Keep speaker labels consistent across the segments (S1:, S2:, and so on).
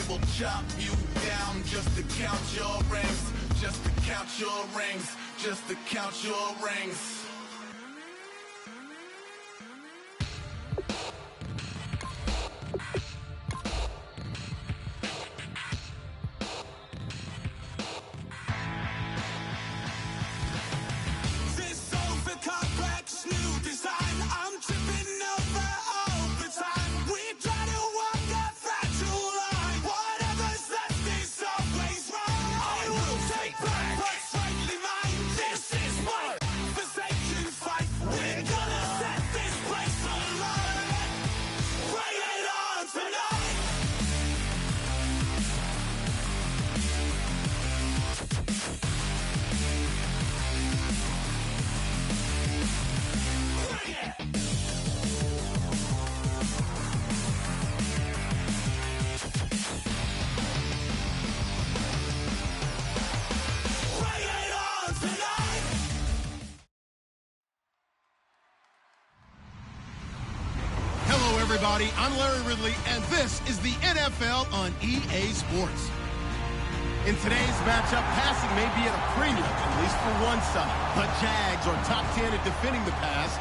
S1: will chop you down just to count your rings, just to count your rings, just to count your rings.
S2: Everybody, I'm Larry Ridley, and this is the NFL on EA Sports. In today's matchup, passing may be at a premium, at least for one side. The Jags are top 10 at defending the pass.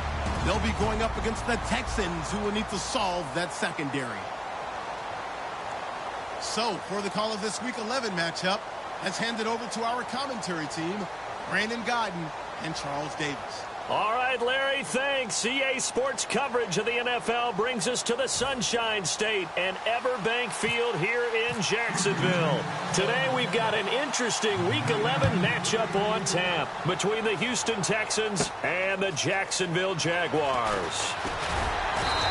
S2: They'll be going up against the Texans, who will need to solve that secondary. So, for the call of this Week 11 matchup, let's hand it over to our commentary team, Brandon Godden and Charles Davis.
S3: All right, Larry, thanks. EA Sports coverage of the NFL brings us to the Sunshine State and Everbank Field here in Jacksonville. Today we've got an interesting Week 11 matchup on tap between the Houston Texans and the Jacksonville Jaguars.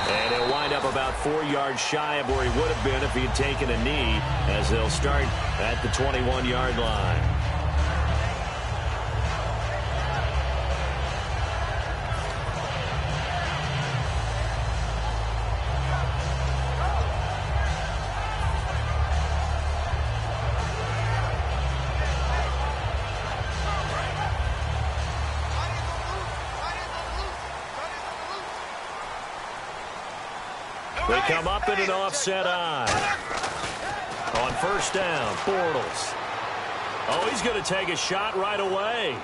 S3: And he'll wind up about 4 yards shy of where he would have been if he had taken a knee, as they'll start at the 21-yard line. They come up in an offset eye. On first down, Bortles. Oh, he's going to take a shot right away.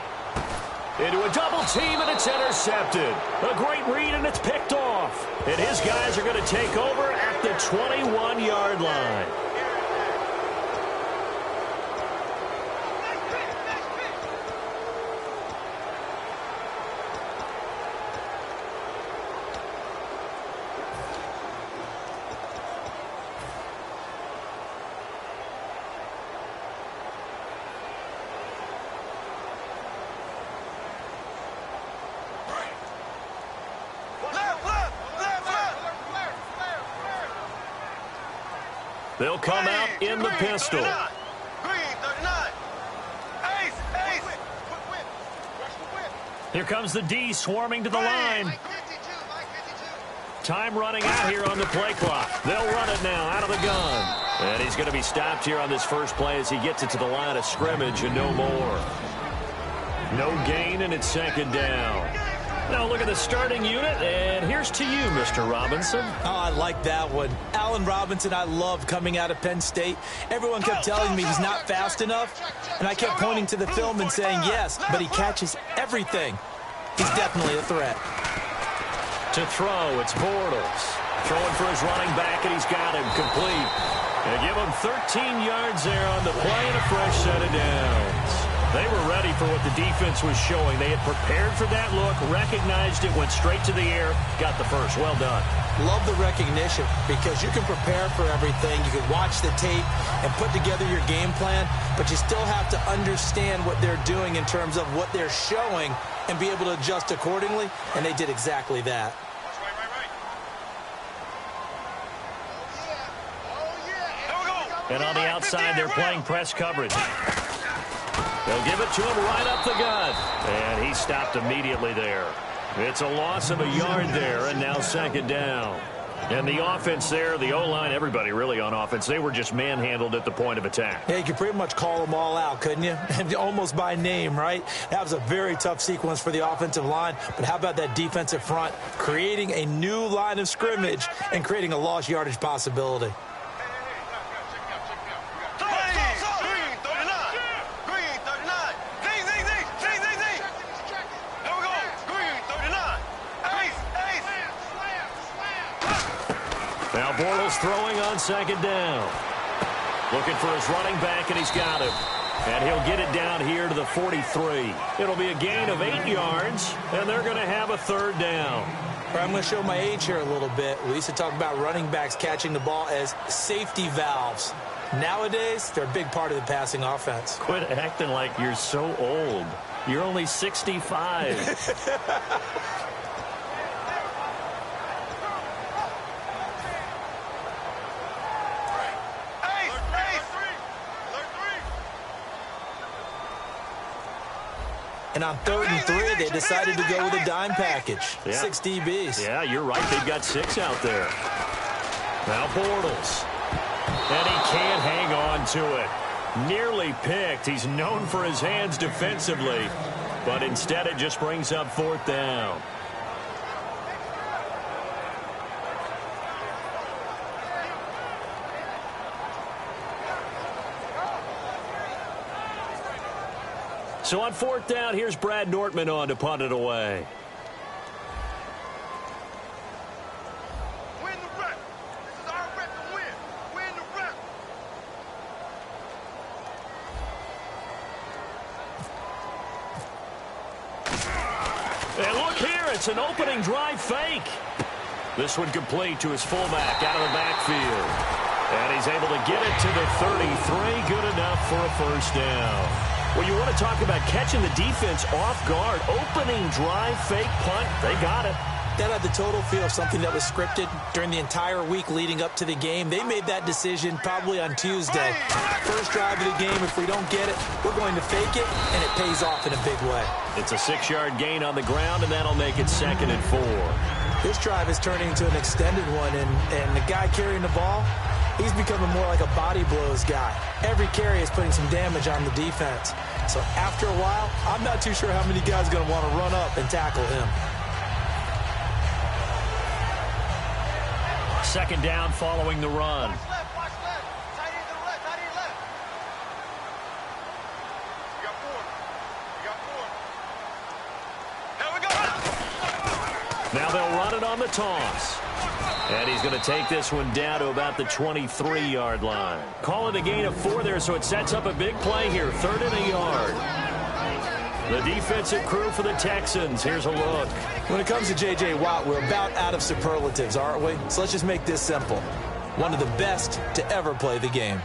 S3: Into a double team, and it's intercepted. A great read, and it's picked off. And his guys are going to take over at the 21-yard line. They'll come out in the pistol. Here comes the D swarming to the line. Time running out here on the play clock. They'll run it now out of the gun. And he's going to be stopped here on this first play as he gets it to the line of scrimmage and no more. No gain, and it's second down. Now look at the starting unit, and here's to you, Mr. Robinson.
S4: Oh, I like that one. Allen Robinson, I loved coming out of Penn State. Everyone kept telling me he's not fast enough, and I kept pointing to the film and saying yes, but he catches everything. He's definitely a threat.
S3: To throw, it's Bortles. Throwing for his running back, and he's got him complete. They give him 13 yards there on the play and a fresh set of downs. They were ready for what the defense was showing. They had prepared for that look, recognized it, went straight to the air, got the first. Well done.
S4: Love the recognition because you can prepare for everything. You can watch the tape and put together your game plan, but you still have to understand what they're doing in terms of what they're showing and be able to adjust accordingly, and they did exactly that.
S3: And on the outside, they're playing press coverage. They'll give it to him right up the gut. And he stopped immediately there. It's a loss of a yard there, and now second down. And the offense there, the O-line, everybody really on offense, they were just manhandled at the point of attack.
S4: Yeah, you could pretty much call them all out, couldn't you? Almost by name, right? That was a very tough sequence for the offensive line. But how about that defensive front creating a new line of scrimmage and creating a lost yardage possibility?
S3: Bortles throwing on second down. Looking for his running back, and he's got him. And he'll get it down here to the 43. It'll be a gain of 8 yards, and they're going to have a third down.
S4: I'm going to show my age here a little bit. We used to talk about running backs catching the ball as safety valves. Nowadays, they're a big part of the passing offense.
S3: Quit acting like you're so old. You're only 65.
S4: And on 3rd and 3, they decided to go with a dime package. Yeah. 6 DBs.
S3: Yeah, you're right. They've got 6 out there. Now Bortles. And he can't hang on to it. Nearly picked. He's known for his hands defensively. But instead it just brings up 4th down. So on 4th down, here's Brad Nortman on to punt it away.
S5: Win the rep. This is our rep to win. Win the rep.
S3: And look here, it's an opening drive fake. This one complete to his fullback out of the backfield. And he's able to get it to the 33. Good enough for a first down. Well, you want to talk about catching the defense off guard. Opening drive, fake punt. They got it.
S4: That had the total feel of something that was scripted during the entire week leading up to the game. They made that decision probably on Tuesday. First drive of the game, if we don't get it, we're going to fake it, and it pays off in a big way.
S3: It's a 6-yard gain on the ground, and that'll make it 2nd and 4.
S4: This drive is turning into an extended one, and the guy carrying the ball, he's becoming more like a body blows guy. Every carry is putting some damage on the defense. So after a while, I'm not too sure how many guys are going to want to run up and tackle him.
S3: 2nd down following the run.
S5: Watch left. Tight end to the left. Tight end left. You got 4. Here we go.
S3: Now they'll run it on the toss. And he's going to take this one down to about the 23-yard line. Call it a gain of 4 there, so it sets up a big play here. 3rd and a yard. The defensive crew for the Texans. Here's a look.
S4: When it comes to J.J. Watt, we're about out of superlatives, aren't we? So let's just make this simple. One of the best to ever play the game.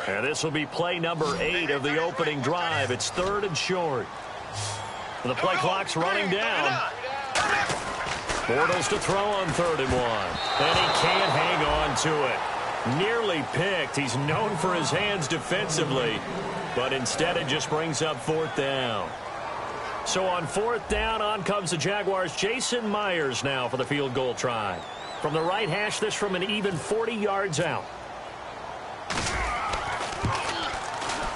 S3: And this will be play number 8 of the opening drive. It's 3rd and short. The play clock's running down. Bortles to throw on 3rd and 1. And he can't hang on to it. Nearly picked. He's known for his hands defensively. But instead it just brings up 4th down. So on 4th down, on comes the Jaguars' Jason Myers now for the field goal try. From the right hash, this from an even 40 yards out.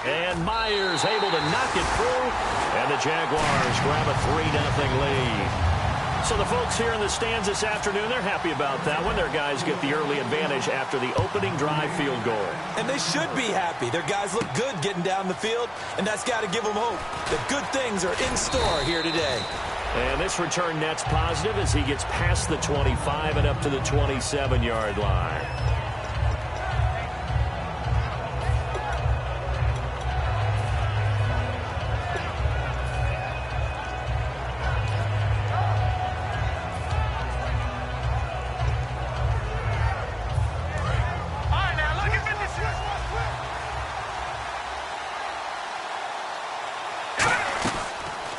S3: And Myers able to knock it through. And the Jaguars grab a 3-0 lead. So the folks here in the stands this afternoon, they're happy about that one. Their guys get the early advantage after the opening drive field goal.
S4: And they should be happy. Their guys look good getting down the field, and that's got to give them hope that good things are in store here today.
S3: And this return net's positive as he gets past the 25 and up to the 27-yard line.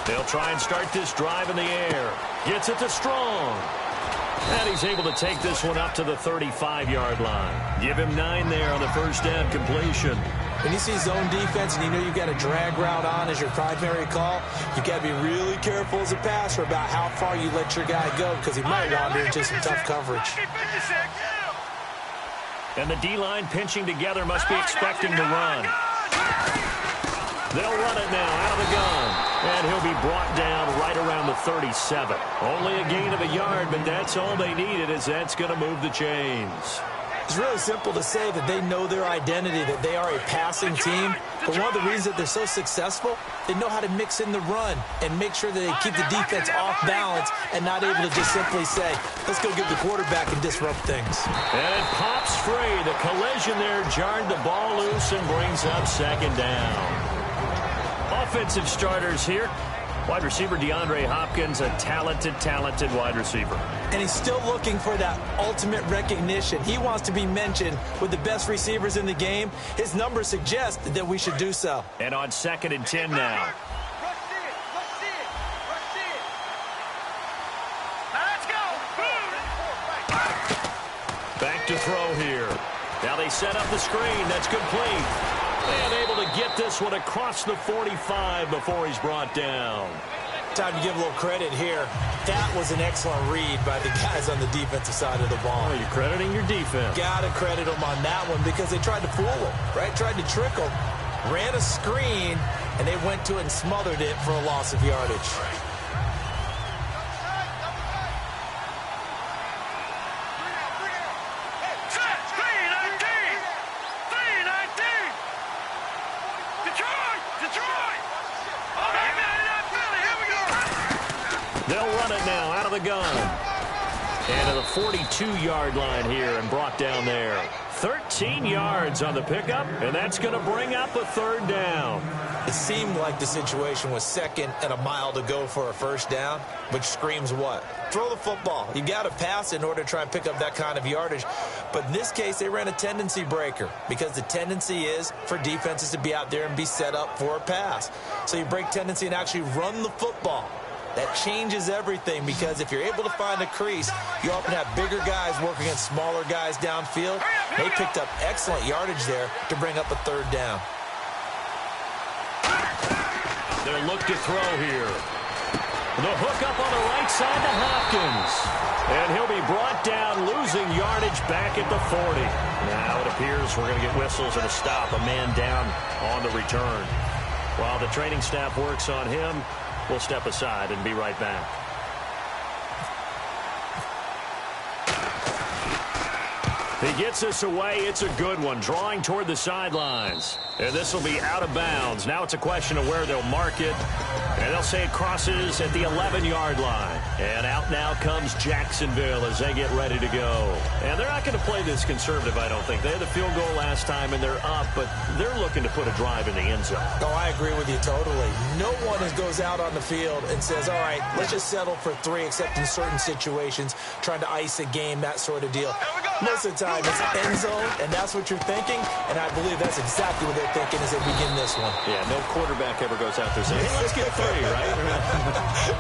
S3: They'll try and start this drive in the air. Gets it to Strong. And he's able to take this one up to the 35-yard line. Give him 9 there on the first down completion.
S4: When you see zone defense and you know you've got a drag route on as your primary call, you've got to be really careful as a passer about how far you let your guy go because he might wander into some tough coverage.
S3: And the D-line pinching together must be expecting to run. They'll run it now out of the gun. And he'll be brought down right around the 37. Only a gain of a yard, but that's all they needed as that's going to move the chains.
S4: It's really simple to say that they know their identity, that they are a passing team. But one of the reasons that they're so successful, they know how to mix in the run and make sure that they keep the defense off balance and not able to just simply say, let's go get the quarterback and disrupt things.
S3: And it pops free. The collision there jarred the ball loose and brings up second down. Offensive starters here. Wide receiver DeAndre Hopkins, a talented wide receiver.
S4: And he's still looking for that ultimate recognition. He wants to be mentioned with the best receivers in the game. His numbers suggest that we should do so.
S3: And on 2nd and 10 now. Back to throw here. Now they set up the screen. That's complete. And able to get this one across the 45 before he's brought down.
S4: Time to give a little credit here. That was an excellent read by the guys on the defensive side of the ball.
S3: Oh, you're crediting your defense.
S4: Got to credit them on that one because they tried to fool him, right? Tried to trick him. Ran a screen, and they went to it and smothered it for a loss of yardage.
S3: They'll run it now out of the gun. And to the 42-yard line here and brought down there. 13 yards on the pickup, and that's going to bring up a third down.
S4: It seemed like the situation was 2nd and a mile to go for a first down, which screams what? Throw the football. You got to pass in order to try and pick up that kind of yardage. But in this case, they ran a tendency breaker because the tendency is for defenses to be out there and be set up for a pass. So you break tendency and actually run the football. That changes everything because if you're able to find a crease, you often have bigger guys working against smaller guys downfield. They picked up excellent yardage there to bring up a third down.
S3: They'll look to throw here. The hook up on the right side to Hopkins. And he'll be brought down, losing yardage back at the 40. Now it appears we're going to get whistles and a stop, a man down on the return. While the training staff works on him, we'll step aside and be right back. He gets us away. It's a good one. Drawing toward the sidelines. And this will be out of bounds. Now it's a question of where they'll mark it. And they'll say it crosses at the 11-yard line. And out now comes Jacksonville as they get ready to go. And they're not going to play this conservative, I don't think. They had the field goal last time, and they're up, but they're looking to put a drive in the end zone.
S4: Oh, I agree with you totally. No one goes out on the field and says, all right, let's just settle for 3, except in certain situations, trying to ice a game, that sort of deal. Most of the time, it's end zone, and that's what you're thinking, and I believe that's exactly what they're thinking as they begin this one.
S3: Yeah, no quarterback ever goes out there saying, hey, let's get 3, right?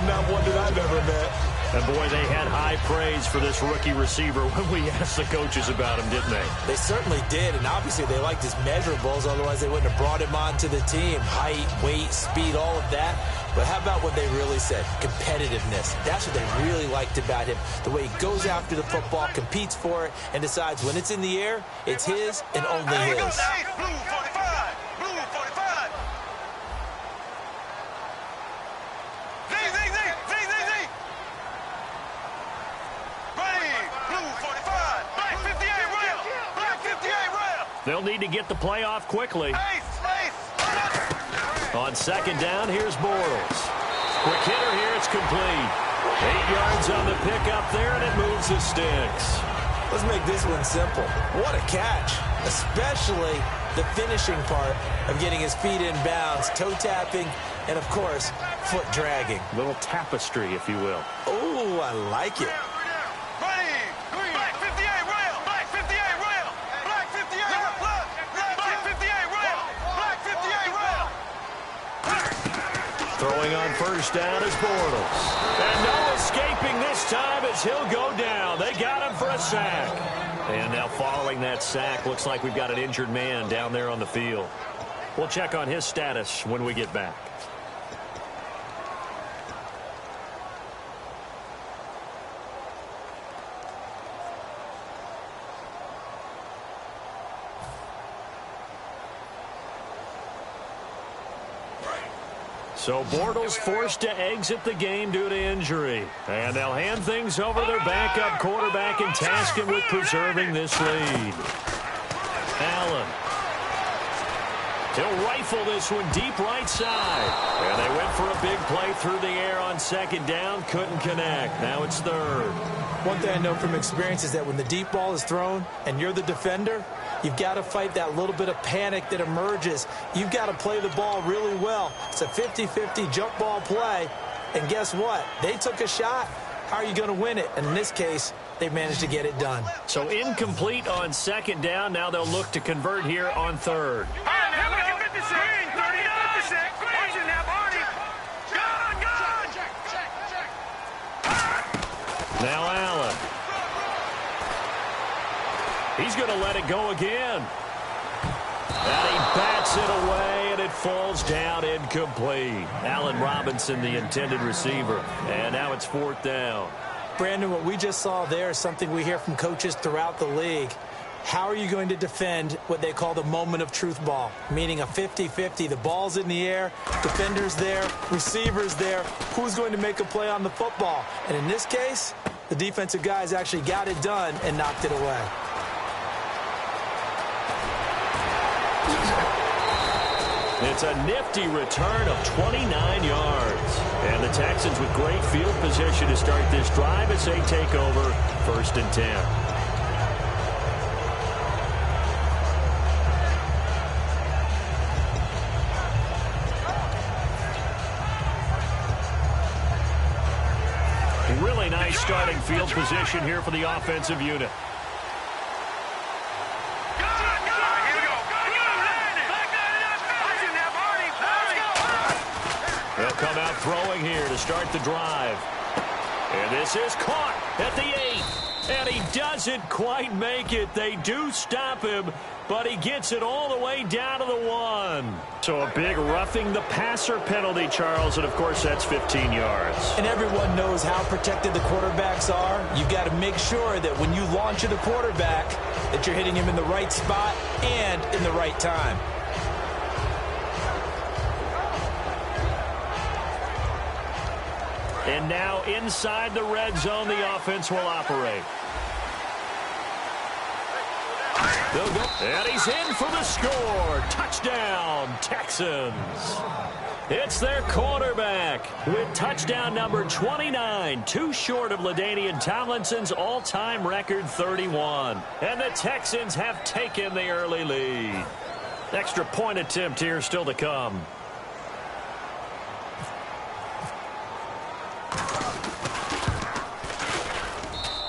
S4: Not one that I've ever met.
S3: And, boy, they had high praise for this rookie receiver when we asked the coaches about him, didn't they?
S4: They certainly did, and obviously they liked his measurables, otherwise they wouldn't have brought him onto the team. Height, weight, speed, all of that. But how about what they really said? Competitiveness. That's what they really liked about him. The way he goes after the football, competes for it, and decides when it's in the air, it's his and only his.
S5: Blue 45. Blue 45. Z. Ready. Blue 45. Black 58 rail. Black 58 rail.
S3: They'll need to get the play off quickly.
S5: Ace.
S3: On 2nd down, here's Bortles. Quick hitter here, it's complete. 8 yards on the pickup there, and it moves the sticks.
S4: Let's make this one simple. What a catch, especially the finishing part of getting his feet in bounds, toe tapping, and, of course, foot dragging.
S3: Little tapestry, if you will.
S4: Oh, I like it.
S3: Throwing on 1st down is Bortles. And no escaping this time as he'll go down. They got him for a sack. And now following that sack, looks like we've got an injured man down there on the field. We'll check on his status when we get back. So Bortles forced to exit the game due to injury. And they'll hand things over to their backup quarterback and task him with preserving this lead. Allen. He'll rifle this one deep right side. And they went for a big play through the air on second down. Couldn't connect. Now it's third.
S4: One thing I know from experience is that when the deep ball is thrown and you're the defender, you've got to fight that little bit of panic that emerges. You've got to play the ball really well. It's a 50-50 jump ball play. And guess what? They took a shot. How are you going to win it? And in this case, they've managed to get it done.
S3: So incomplete on second down. Now they'll look to convert here on third. Now Allen. He's going to let it go again. And he bats it away, and it falls down incomplete. Allen Robinson, the intended receiver. And now it's fourth down.
S4: Brandon, what we just saw there is something we hear from coaches throughout the league. How are you going to defend what they call the moment of truth ball, meaning a 50-50? The ball's in the air, defender's there, receiver's there. Who's going to make a play on the football? And in this case, the defensive guys actually got it done and knocked it away.
S3: It's a nifty return of 29 yards. And the Texans with great field position to start this drive as they take over 1st and 10. Really nice starting field position here for the offensive unit. They'll come out throwing here to start the drive. And this is caught at the 8. And he doesn't quite make it. They do stop him, but he gets it all the way down to the 1. So a big roughing the passer penalty, Charles, and of course that's 15 yards.
S4: And everyone knows how protected the quarterbacks are. You've got to make sure that when you launch at the quarterback, that you're hitting him in the right spot and in the right time.
S3: And now inside the red zone, the offense will operate. They'll go. And he's in for the score. Touchdown, Texans. It's their quarterback with touchdown number 29, too short of LaDainian Tomlinson's all-time record 31. And the Texans have taken the early lead. Extra point attempt here still to come.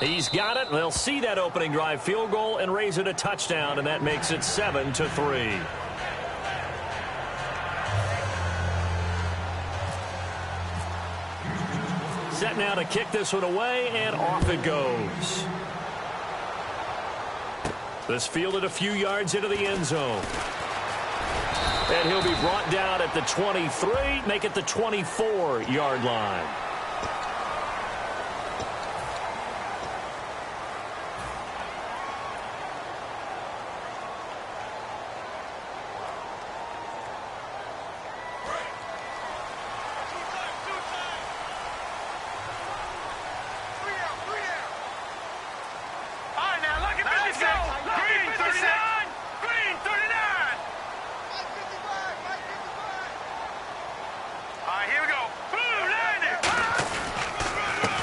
S3: He's got it. They'll see that opening drive field goal and raise it a touchdown, and that makes it 7-3. Set now to kick this one away, and off it goes. This fielded a few yards into the end zone. And he'll be brought down at the 23, make it the 24-yard line.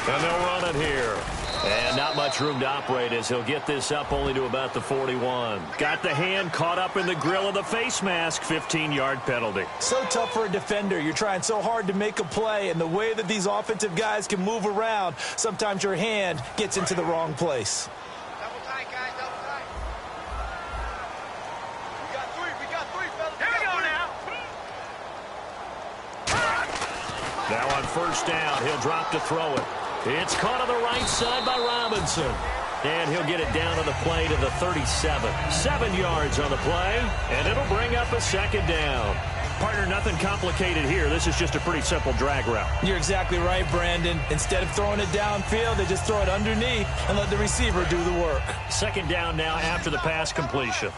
S3: And they'll run it here. And not much room to operate as he'll get this up only to about the 41. Got the hand caught up in the grill of the face mask. 15-yard penalty.
S4: So tough for a defender. You're trying so hard to make a play, and the way that these offensive guys can move around, sometimes your hand gets into the wrong place.
S5: Double tight, guys, double tight. We got three, fellas. Here we go now.
S3: Now on first down, he'll drop to throw it. It's caught on the right side by Robinson. And he'll get it down on the play to the 37. 7 yards on the play, and it'll bring up a second down. Partner, nothing complicated here. This is just a pretty simple drag route.
S4: You're exactly right, Brandon. Instead of throwing it downfield, they just throw it underneath and let the receiver do the work.
S3: Second down now after the pass completion.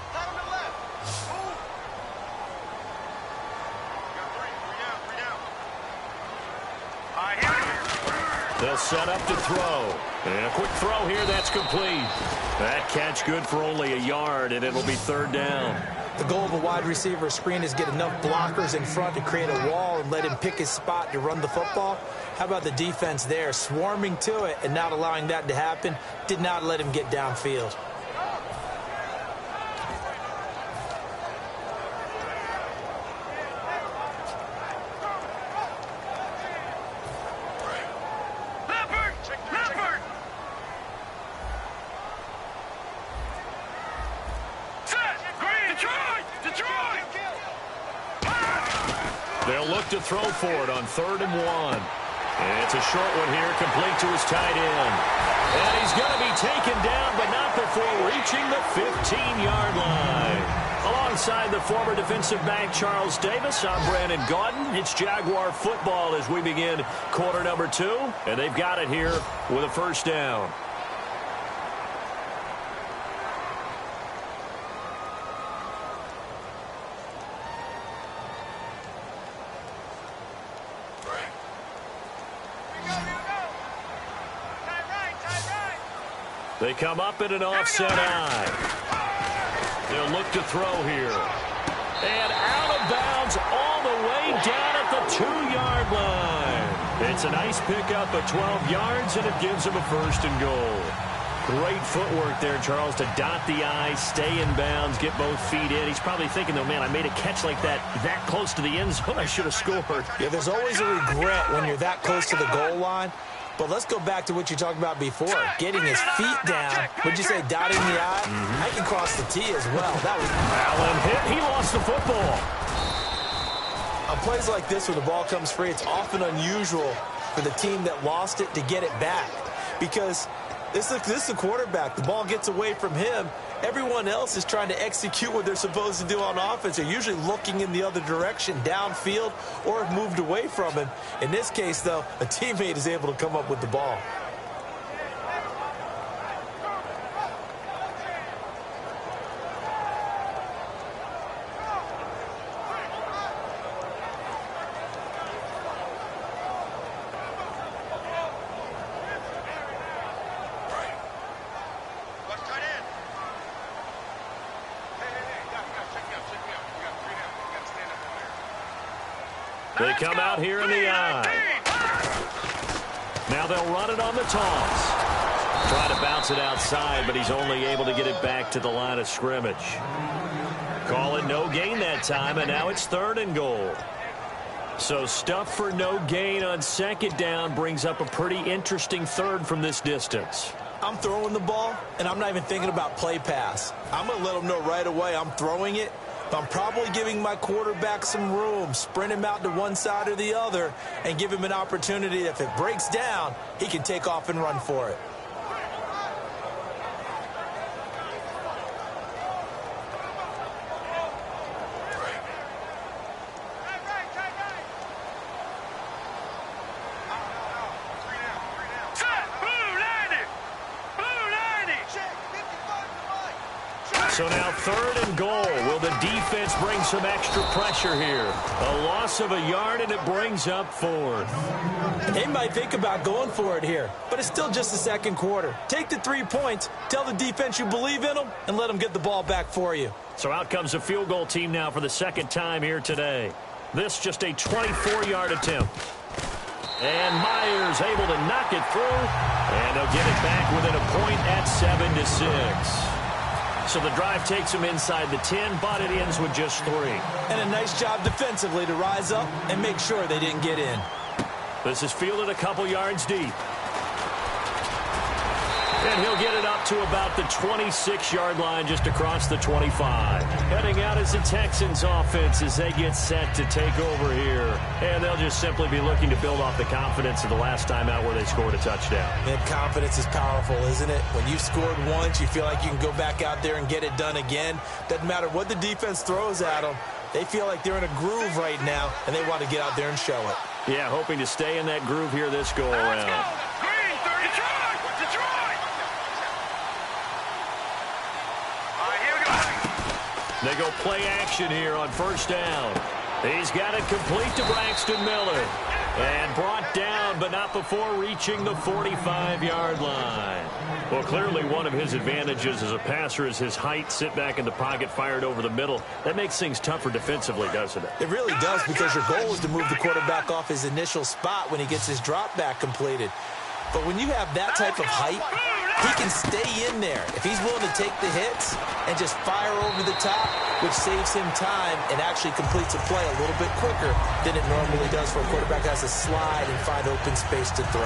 S3: They'll set up to throw. And a quick throw here, that's complete. That catch good for only a yard, and it'll be third down.
S4: The goal of a wide receiver screen is get enough blockers in front to create a wall and let him pick his spot to run the football. How about the defense there, swarming to it and not allowing that to happen? Did not let him get downfield.
S3: They'll look to throw for it on 3rd and 1. And it's a short one here, complete to his tight end. And he's going to be taken down, but not before reaching the 15-yard line. Alongside the former defensive back Charles Davis, I'm Brandon Gaudin. It's Jaguar football as we begin quarter number 2. And they've got it here with a first down. They come up in an offset eye. They'll look to throw here. And out of bounds all the way down at the 2-yard line. It's a nice pickup of 12 yards, and it gives them a 1st and goal. Great footwork there, Charles, to dot the I, stay in bounds, get both feet in. He's probably thinking, though, man, I made a catch like that close to the end zone. I should have scored.
S4: Yeah, there's always a regret when you're that close to the goal line. But let's go back to what you talked about before, getting his feet down. Would you say dotting the I? I can cross the T as well. That was
S3: Allen hit. He lost the football.
S4: On plays like this where the ball comes free, it's often unusual for the team that lost it to get it back. Because this is the quarterback. The ball gets away from him. Everyone else is trying to execute what they're supposed to do on offense. They're usually looking in the other direction, downfield, or have moved away from him. In this case, though, a teammate is able to come up with the ball.
S3: They come out here in the I. Now they'll run it on the toss. Try to bounce it outside, but he's only able to get it back to the line of scrimmage. Call it no gain that time, and now it's 3rd and goal. So stuff for no gain on 2nd down brings up a pretty interesting 3rd from this distance.
S4: I'm throwing the ball, and I'm not even thinking about play pass. I'm going to let them know right away I'm throwing it. I'm probably giving my quarterback some room, sprint him out to one side or the other, and give him an opportunity. If it breaks down, he can take off and run for it.
S3: So now 3rd and goal. Will the defense bring some extra pressure here? A loss of a yard, and it brings up 4th.
S4: They might think about going for it here, but it's still just the 2nd quarter. Take the 3 points, tell the defense you believe in them, and let them get the ball back for you.
S3: So out comes a field goal team now for the 2nd time here today. This just a 24-yard attempt. And Myers able to knock it through, and they'll get it back within a point at 7-6. So the drive takes them inside the 10, but it ends with just 3.
S4: And a nice job defensively to rise up and make sure they didn't get in.
S3: This is fielded a couple yards deep. And he'll get it up to about the 26-yard line, just across the 25. Heading out is the Texans offense as they get set to take over here. And they'll just simply be looking to build off the confidence of the last time out where they scored a touchdown.
S4: And confidence is powerful, isn't it? When you've scored once, you feel like you can go back out there and get it done again. Doesn't matter what the defense throws at them. They feel like they're in a groove right now, and they want to get out there and show it.
S3: Yeah, hoping to stay in that groove here this go-around. They go play action here on 1st down. He's got it complete to Braxton Miller. And brought down, but not before reaching the 45-yard line. Well, clearly one of his advantages as a passer is his height. Sit back in the pocket, fired over the middle. That makes things tougher defensively, doesn't it?
S4: It really does, because your goal is to move the quarterback off his initial spot when he gets his drop back completed. But when you have that type of height, he can stay in there. If he's willing to take the hits and just fire over the top, which saves him time and actually completes a play a little bit quicker than it normally does for a quarterback that has to slide and find open space to throw.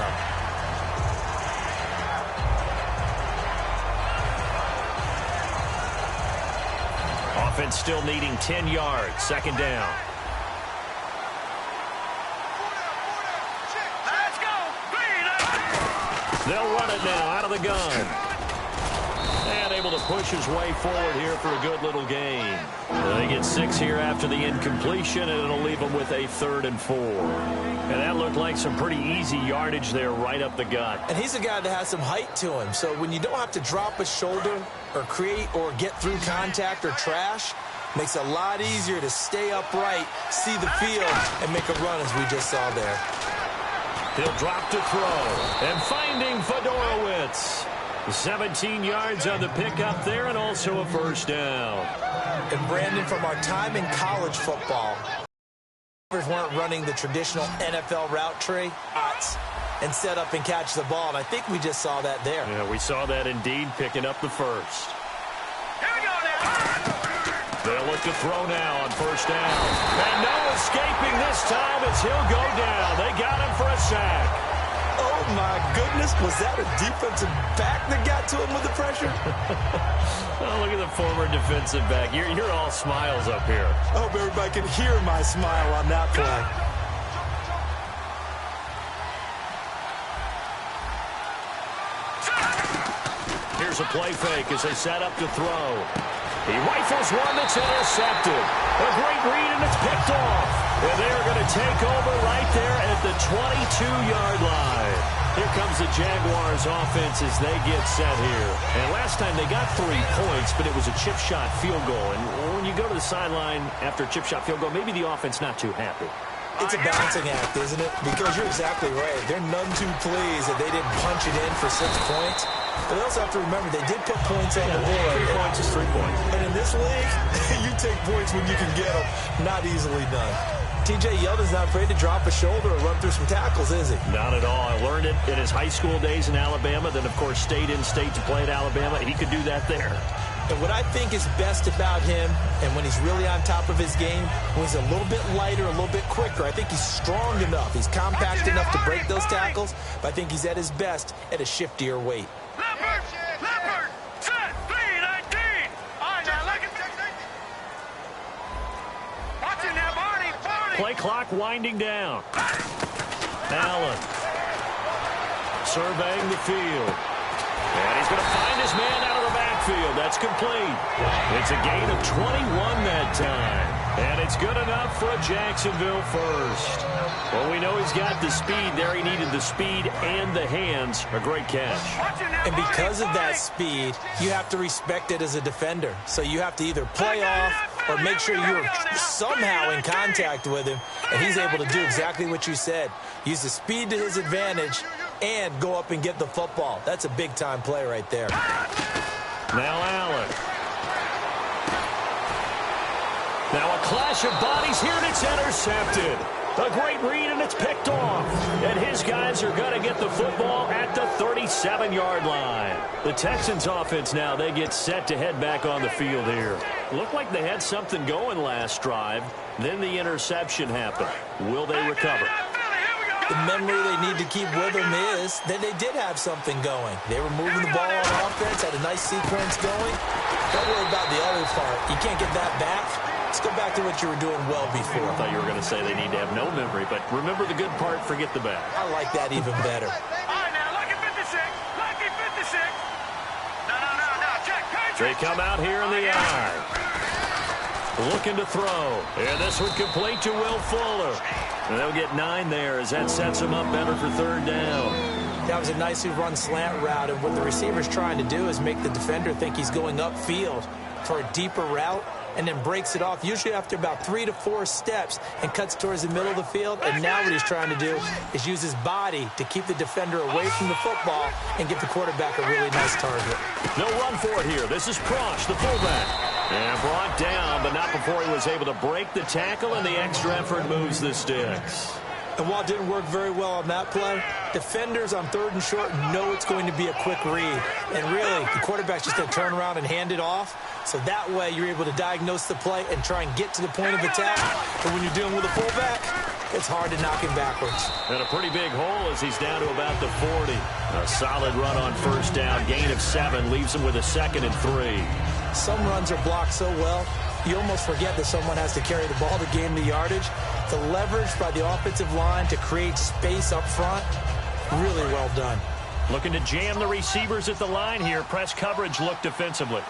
S3: Offense still needing 10 yards. Second down. They'll run it now out of the gun. And able to push his way forward here for a good little gain. They get 6 here after the incompletion, and it'll leave them with a 3rd and 4. And that looked like some pretty easy yardage there right up the gut.
S4: And he's a guy that has some height to him. So when you don't have to drop a shoulder or create or get through contact or trash, makes it a lot easier to stay upright, see the field, and make a run as we just saw there.
S3: He'll drop to throw. And finding Fedorowicz. 17 yards on the pickup there, and also a first down.
S4: And Brandon, from our time in college football, weren't running the traditional NFL route tree and set up and catch the ball. And I think we just saw that there.
S3: Yeah, we saw that indeed, picking up the first.
S5: Here we go now.
S3: They'll look to throw now on first down. And no escaping this time as he'll go down. They got him for a sack.
S4: Oh, my goodness. Was that a defensive back that got to him with the pressure?
S3: Oh, look at the former defensive back. You're all smiles up here.
S4: I hope everybody can hear my smile on that play.
S3: Here's a play fake as they set up to throw. He rifles one that's intercepted. A great read, and it's picked off. And they're going to take over right there at the 22-yard line. Here comes the Jaguars offense as they get set here. And last time they got 3 points, but it was a chip shot field goal. And when you go to the sideline after a chip shot field goal, maybe the offense not too happy.
S4: It's a balancing act, isn't it? Because you're exactly right. They're none too pleased that they didn't punch it in for 6 points. But they also have to remember they did put points on the board.
S3: 3 points is 3 points.
S4: And in this league, you take points when you can get them. Not easily done. T.J. Yeldon's not afraid to drop a shoulder or run through some tackles, is he?
S3: Not at all. I learned it in his high school days in Alabama. Then, of course, stayed in state to play at Alabama. He could do that there.
S4: And what I think is best about him, and when he's really on top of his game, when he's a little bit lighter, a little bit quicker, I think he's strong enough. He's compact enough to break those tackles, but I think he's at his best at a shiftier weight.
S5: Leopard, set, 3-19. All right, now look at watching that, Barney.
S3: Play clock winding down. Allen surveying the field. And he's going to find his man out of the backfield. That's complete. It's a gain of 21 that time. And it's good enough for a Jacksonville first. Well, we know he's got the speed there. He needed the speed and the hands. A great catch.
S4: And because of that speed, you have to respect it as a defender. So you have to either play off or make sure you're somehow in contact with him. And he's able to do exactly what you said. Use the speed to his advantage and go up and get the football. That's a big-time play right there.
S3: Now Allen. Now a clash of bodies here, and it's intercepted. A great read, and it's picked off. And his guys are going to get the football at the 37-yard line. The Texans offense now, they get set to head back on the field here. Looked like they had something going last drive. Then the interception happened. Will they recover?
S4: The memory they need to keep with them is that they did have something going. They were moving the ball on offense, had a nice sequence going. Don't worry about the other part. You can't get that back. Let's go back to what you were doing well before.
S3: I thought you were going to say they need to have no memory, but remember the good part, forget the bad.
S4: I like that even better.
S5: All right, now, lucky 56. Lucky 56. No, check.
S3: They come out here in the eye. Looking to throw. And this one complete to Will Fuller. And they'll get 9 there as that sets them up better for 3rd down.
S4: That was a nicely run slant route, and what the receiver's trying to do is make the defender think he's going upfield for a deeper route, and then breaks it off, usually after about 3 to 4 steps, and cuts towards the middle of the field. And now what he's trying to do is use his body to keep the defender away from the football and give the quarterback a really nice target.
S3: No run for it here. This is Prosch, the fullback. And brought down, but not before he was able to break the tackle, and the extra effort moves the sticks.
S4: And while it didn't work very well on that play, defenders on 3rd and short know it's going to be a quick read. And really, the quarterback's just going to turn around and hand it off. So that way, you're able to diagnose the play and try and get to the point of attack. But when you're dealing with a fullback, it's hard to knock him backwards.
S3: And a pretty big hole as he's down to about the 40. A solid run on 1st down. Gain of 7 leaves him with a 2nd and 3.
S4: Some runs are blocked so well, you almost forget that someone has to carry the ball to gain the yardage. The leverage by the offensive line to create space up front, really well done.
S3: Looking to jam the receivers at the line here. Press coverage look defensively.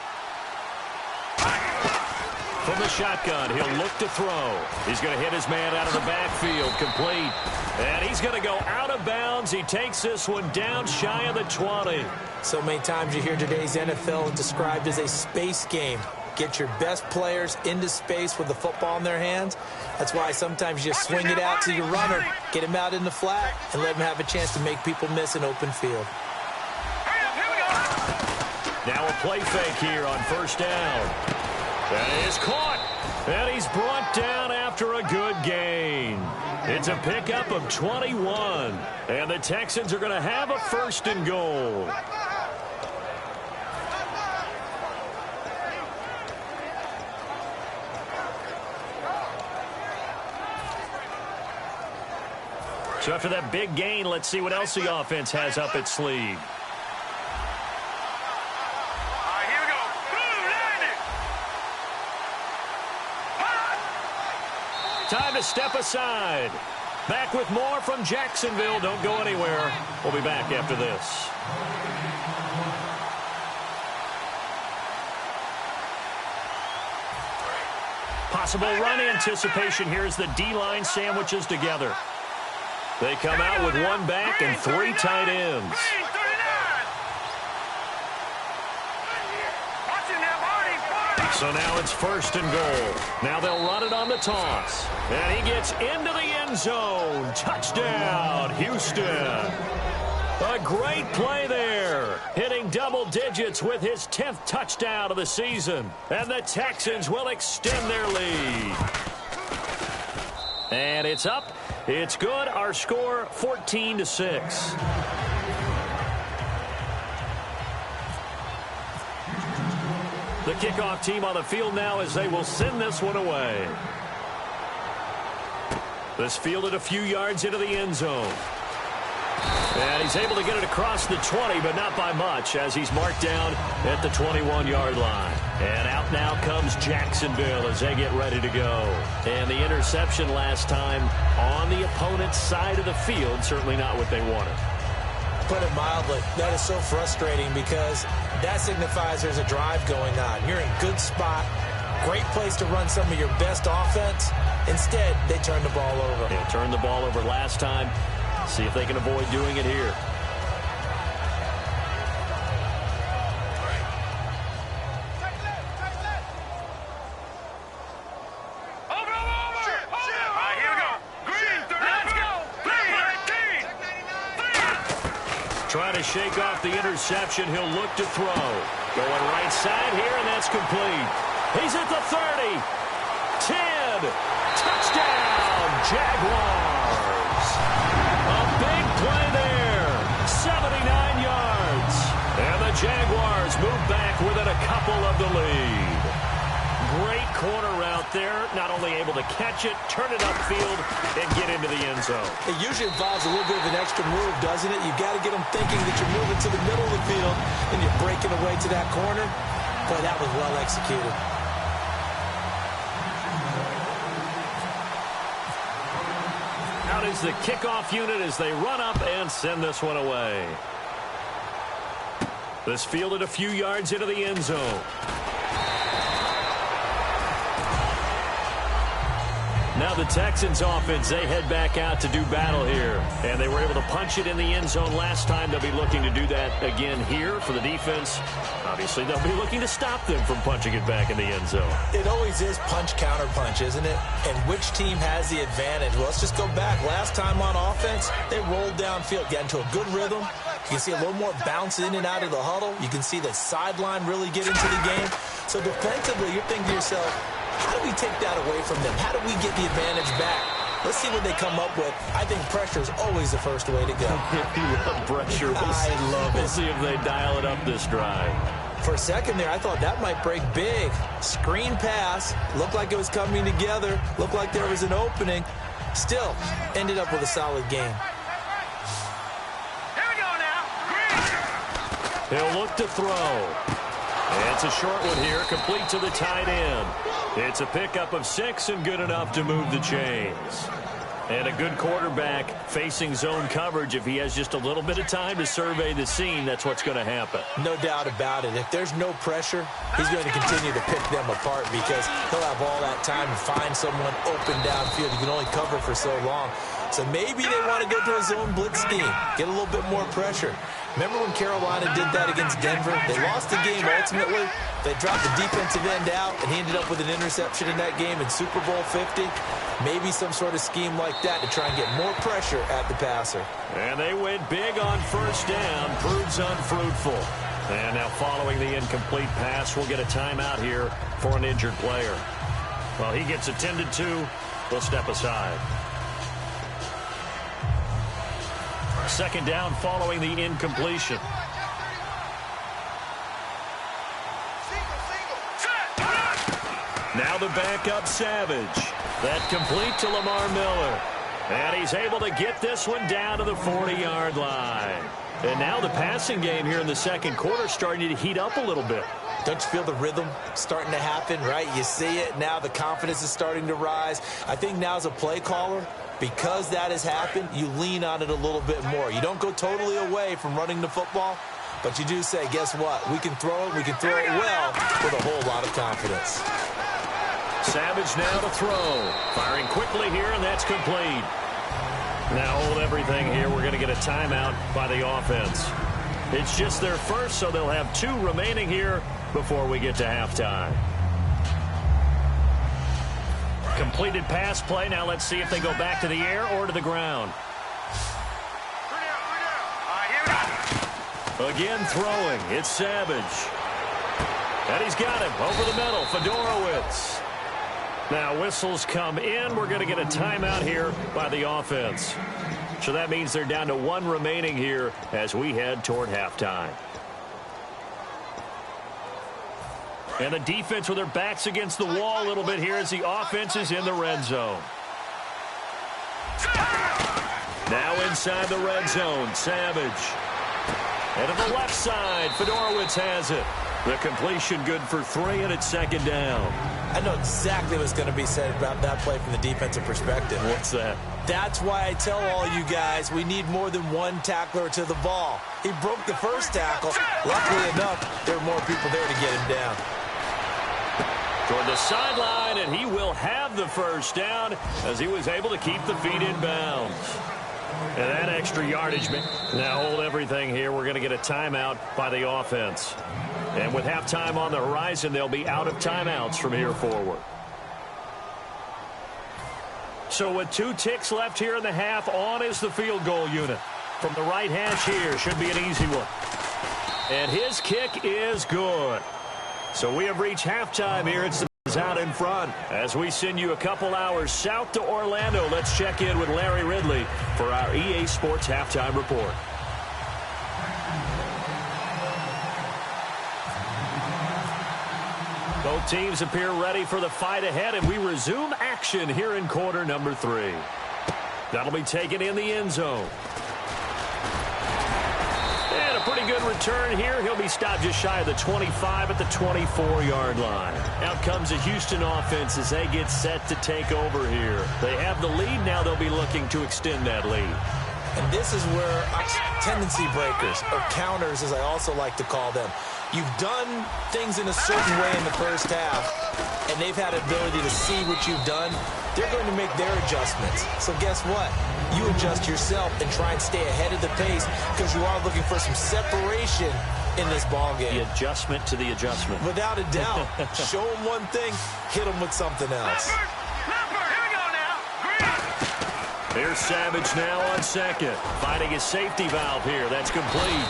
S3: From the shotgun, he'll look to throw. He's going to hit his man out of the backfield, complete. And he's going to go out of bounds. He takes this one down shy of the 20.
S4: So many times you hear today's NFL described as a space game. Get your best players into space with the football in their hands. That's why sometimes you just swing it out to your runner, get him out in the flat, and let him have a chance to make people miss an open field.
S3: Now a play fake here on 1st down. That is caught, and he's brought down after a good gain. It's a pickup of 21, and the Texans are going to have a 1st and goal. So after that big gain, let's see what else the offense has up its sleeve.
S5: Here we go.
S3: Time to step aside. Back with more from Jacksonville. Don't go anywhere. We'll be back after this. Possible run anticipation here as the D-line sandwiches together. They come out with 1 back and 3 tight ends. So now it's 1st and goal. Now they'll run it on the toss. And he gets into the end zone. Touchdown, Houston. A great play there. Hitting double digits with his 10th touchdown of the season. And the Texans will extend their lead. And it's up. It's good. Our score, 14-6. The kickoff team on the field now as they will send this one away. This fielded a few yards into the end zone. And he's able to get it across the 20, but not by much, as he's marked down at the 21-yard line. And out now comes Jacksonville as they get ready to go. And the interception last time on the opponent's side of the field, certainly not what they wanted.
S4: Put it mildly, that is so frustrating because that signifies there's a drive going on. You're in good spot, great place to run some of your best offense. Instead, they turn the ball over.
S3: They turned the ball over last time. See if they can avoid doing it here. Trying to shake off the interception. He'll look to throw. Going right side here, and that's complete. He's at the 30. 10. Touchdown, Jaguars. A big play there. 79 yards. And the Jaguars move back within a couple of the lead. Great corner route there. Not only able to catch it, turn it upfield, and get into the end zone.
S4: It usually involves a little bit of an extra move, doesn't it? You've got to get them thinking that you're moving to the middle of the field and you're breaking away to that corner. Boy, that was well executed.
S3: Out is the kickoff unit as they run up and send this one away. This fielded a few yards into the end zone. Now the Texans offense, they head back out to do battle here. And they were able to punch it in the end zone last time. They'll be looking to do that again here for the defense. Obviously, they'll be looking to stop them from punching it back in the end zone.
S4: It always is punch-counter-punch, isn't it? And which team has the advantage? Well, let's just go back. Last time on offense, they rolled downfield, got into a good rhythm. You can see a little more bounce in and out of the huddle. You can see the sideline really get into the game. So defensively, you're thinking to yourself, how do we take that away from them? How do we get the advantage back? Let's see what they come up with. I think pressure is always the first way to go.
S3: You love pressure.
S4: I love it.
S3: We'll see if they dial it up this drive.
S4: For a second there, I thought that might break big. Screen pass. Looked like it was coming together. Looked like there was an opening. Still, ended up with a solid game.
S5: Here we go now.
S3: He'll look to throw. It's a short one here, complete to the tight end. It's a pickup of 6 and good enough to move the chains. And a good quarterback facing zone coverage. If he has just a little bit of time to survey the scene, that's what's going to happen.
S4: No doubt about it. If there's no pressure, he's going to continue to pick them apart because he'll have all that time to find someone open downfield. You can only cover for so long. So maybe they want to go to a zone blitz scheme, get a little bit more pressure. Remember when Carolina did that against Denver? They lost the game ultimately. They dropped the defensive end out, and he ended up with an interception in that game in Super Bowl 50. Maybe some sort of scheme like that to try and get more pressure at the passer.
S3: And they went big on first down. Proves unfruitful. And now following the incomplete pass, we'll get a timeout here for an injured player. Well, he gets attended to. We'll step aside. Second down following the incompletion. Now the backup Savage. That complete to Lamar Miller. And he's able to get this one down to the 40-yard line. And now the passing game here in the second quarter starting to heat up a little bit.
S4: Don't you feel the rhythm starting to happen, right? You see it. Now the confidence is starting to rise. I think now as a play caller, because that has happened, you lean on it a little bit more. You don't go totally away from running the football, but you do say, guess what? We can throw it. We can throw it well with a whole lot of confidence.
S3: Savage now to throw. Firing quickly here, and that's complete. Now hold everything here. We're going to get a timeout by the offense. It's just their first, so they'll have 2 remaining here before we get to halftime. Completed pass play. Now let's see if they go back to the air or to the ground. Again throwing. It's Savage. And he's got him over the middle. Fedorowicz. Now whistles come in. We're going to get a timeout here by the offense. So that means they're down to 1 remaining here as we head toward halftime. And the defense with their backs against the wall a little bit here as the offense is in the red zone. Now inside the red zone, Savage. And to the left side, Fedorowicz has it. The completion good for 3, and it's second down.
S4: I know exactly what's going to be said about that play from the defensive perspective.
S3: What's that?
S4: That's why I tell all you guys we need more than 1 tackler to the ball. He broke the first tackle. Luckily enough, there were more people there to get him down.
S3: Toward the sideline, and he will have the first down as he was able to keep the feet in bounds. And that extra yardage. Now hold everything here. We're going to get a timeout by the offense. And with halftime on the horizon, they'll be out of timeouts from here forward. So with 2 ticks left here in the half, on is the field goal unit. From the right hash here, should be an easy one. And his kick is good. So we have reached halftime here. It's out in front as we send you a couple hours south to Orlando. Let's check in with Larry Ridley for our EA Sports Halftime Report. Both teams appear ready for the fight ahead, and we resume action here in quarter number 3. That'll be taken in the end zone. And a pretty good return here. He'll be stopped just shy of the 25 at the 24-yard line. Out comes the Houston offense as they get set to take over here. They have the lead. Now they'll be looking to extend that lead.
S4: And this is where tendency breakers, or counters as I also like to call them, You've done things in a certain way in the first half, and they've had the ability to see what you've done. They're going to make their adjustments. So guess what? You adjust yourself and try and stay ahead of the pace because you are looking for some separation in this ball game.
S3: The adjustment to the adjustment.
S4: Without a doubt. Show them one thing, hit them with something else.
S3: Here's Savage now on second. Finding his safety valve here. That's complete.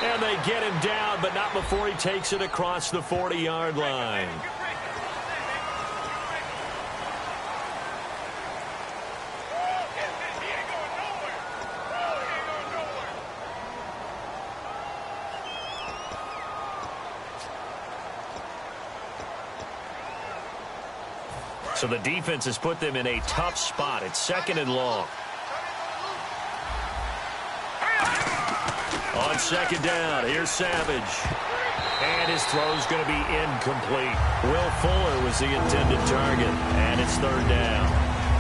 S3: And they get him down, but not before he takes it across the 40-yard line. So the defense has put them in a tough spot. It's second and long. On second down, here's Savage. And his throw's going to be incomplete. Will Fuller was the intended target. And it's third down.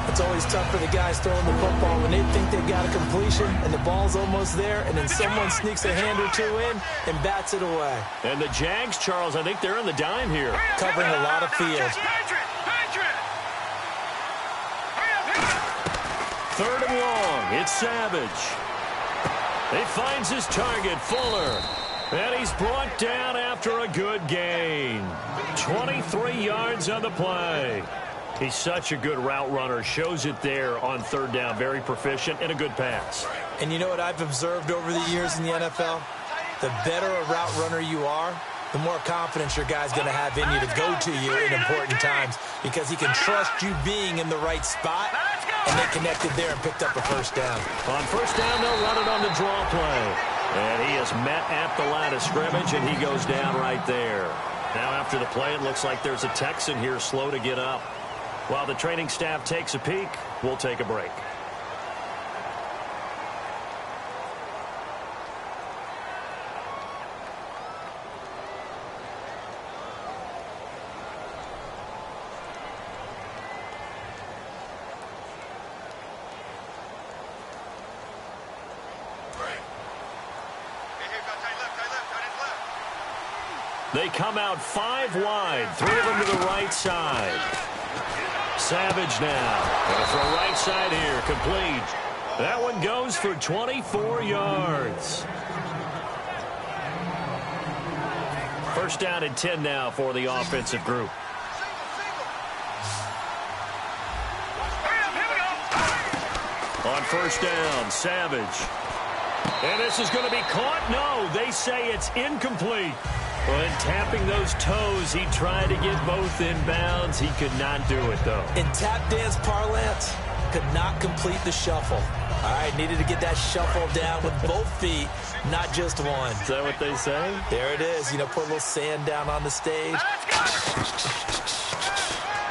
S4: It's always tough for the guys throwing the football when they think they've got a completion and the ball's almost there, and then someone sneaks a hand or two in and bats it away.
S3: And the Jags, Charles, I think they're on the dime here.
S4: Covering a lot of field.
S3: Third and long, it's Savage. He finds his target, Fuller. And he's brought down after a good gain. 23 yards on the play. He's such a good route runner. Shows it there on third down. Very proficient and a good pass.
S4: And you know what I've observed over the years in the NFL? The better a route runner you are, the more confidence your guy's going to have in you to go to you in important times because he can trust you being in the right spot, and they connected there and picked up a first down.
S3: On first down, they'll run it on the draw play. And he is met at the line of scrimmage, and he goes down right there. Now after the play, it looks like there's a Texan here slow to get up. While the training staff takes a peek, we'll take a break. They come out 5 wide, 3 of them to the right side. Savage now. Going to throw right side here, complete. That one goes for 24 yards. First down and 10 now for the offensive group. On first down, Savage. And this is going to be caught. No, they say it's incomplete. When tapping those toes, he tried to get both in bounds. He could not do it, though.
S4: In tap dance parlance, could not complete the shuffle. All right, needed to get that shuffle down with both feet, not just one.
S3: Is that what they say?
S4: There it is. You know, put a little sand down on the stage.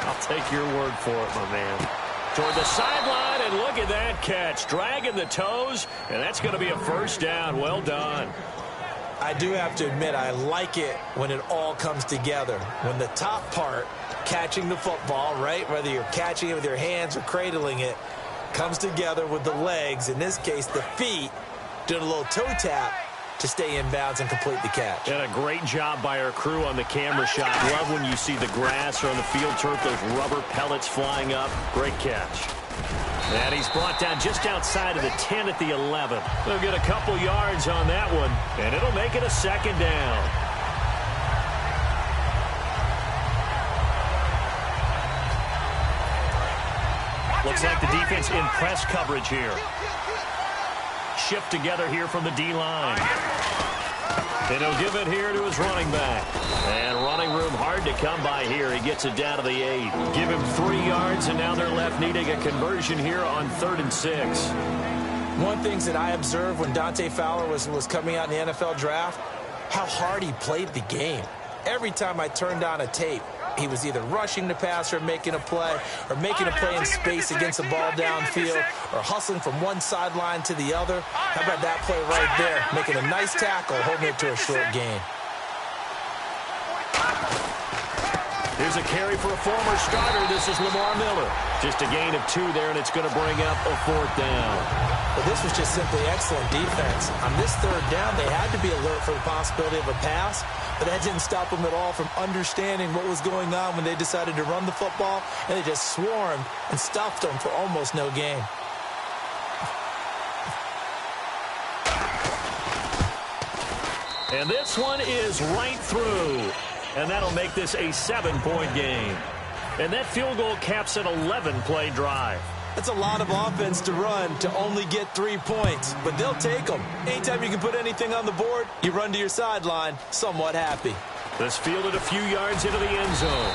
S3: I'll take your word for it, my man. Toward the sideline, and look at that catch. Dragging the toes, and that's going to be a first down. Well done.
S4: I do have to admit, I like it when it all comes together. When the top part, catching the football, right, whether you're catching it with your hands or cradling it, comes together with the legs, in this case the feet, doing a little toe tap to stay in bounds and complete the catch.
S3: And a great job by our crew on the camera shot. Love when you see the grass or on the field turf, those rubber pellets flying up. Great catch. And he's brought down just outside of the 10 at the 11. They'll get a couple yards on that one, and it'll make it a second down. Looks like the defense in press coverage here. Shift together here from the D-line. And he'll give it here to his running back. And running room hard to come by here. He gets it down to the 8. Give him 3 yards, and now they're left needing a conversion here on 3rd and 6.
S4: One thing that I observed when Dante Fowler was coming out in the NFL draft, how hard he played the game. Every time I turned on a tape, he was either rushing the passer, making a play, or making a play in space against the ball downfield, or hustling from one sideline to the other. How about that play right there? Making a nice tackle, holding it to a short gain.
S3: Here's a carry for a former starter. This is Lamar Miller. Just a gain of 2 there, and it's going to bring up a 4th down.
S4: Well, this was just simply excellent defense. On this 3rd down, they had to be alert for the possibility of a pass, but that didn't stop them at all from understanding what was going on when they decided to run the football, and they just swarmed and stuffed them for almost no gain.
S3: And this one is right through. And that'll make this a 7-point game. And that field goal caps an 11-play drive.
S4: That's a lot of offense to run to only get 3 points, but they'll take them. Anytime you can put anything on the board, you run to your sideline somewhat happy.
S3: This fielded a few yards into the end zone.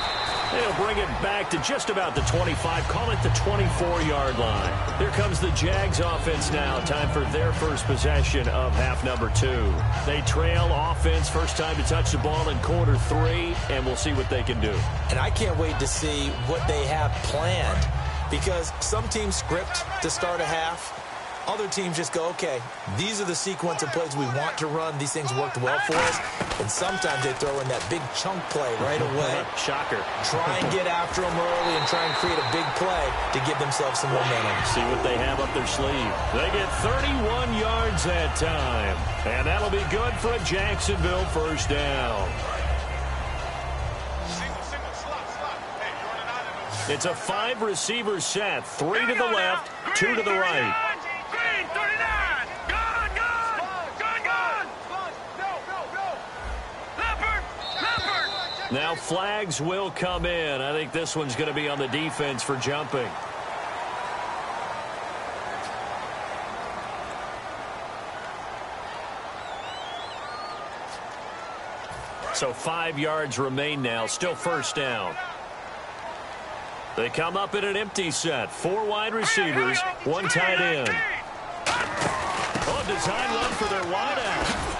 S3: They'll bring it back to just about the 25, call it the 24-yard line. Here comes the Jags offense now. Time for their first possession of half number 2. They trail offense, first time to touch the ball in quarter 3, and we'll see what they can do.
S4: And I can't wait to see what they have planned, because some teams script to start a half. Other teams just go, okay, these are the sequence of plays we want to run. These things worked well for us. And sometimes they throw in that big chunk play right away.
S3: Shocker.
S4: Try and get after them early and try and create a big play to give themselves some momentum.
S3: See what they have up their sleeve. They get 31 yards that time. And that'll be good for a Jacksonville first down. It's a 5-receiver set. 3 to the left, 2 to the right. Now flags will come in. I think this one's going to be on the defense for jumping. So 5 yards remain now. Still first down. They come up in an empty set. 4 wide receivers, 1 tight end. Oh, design run for their wideout.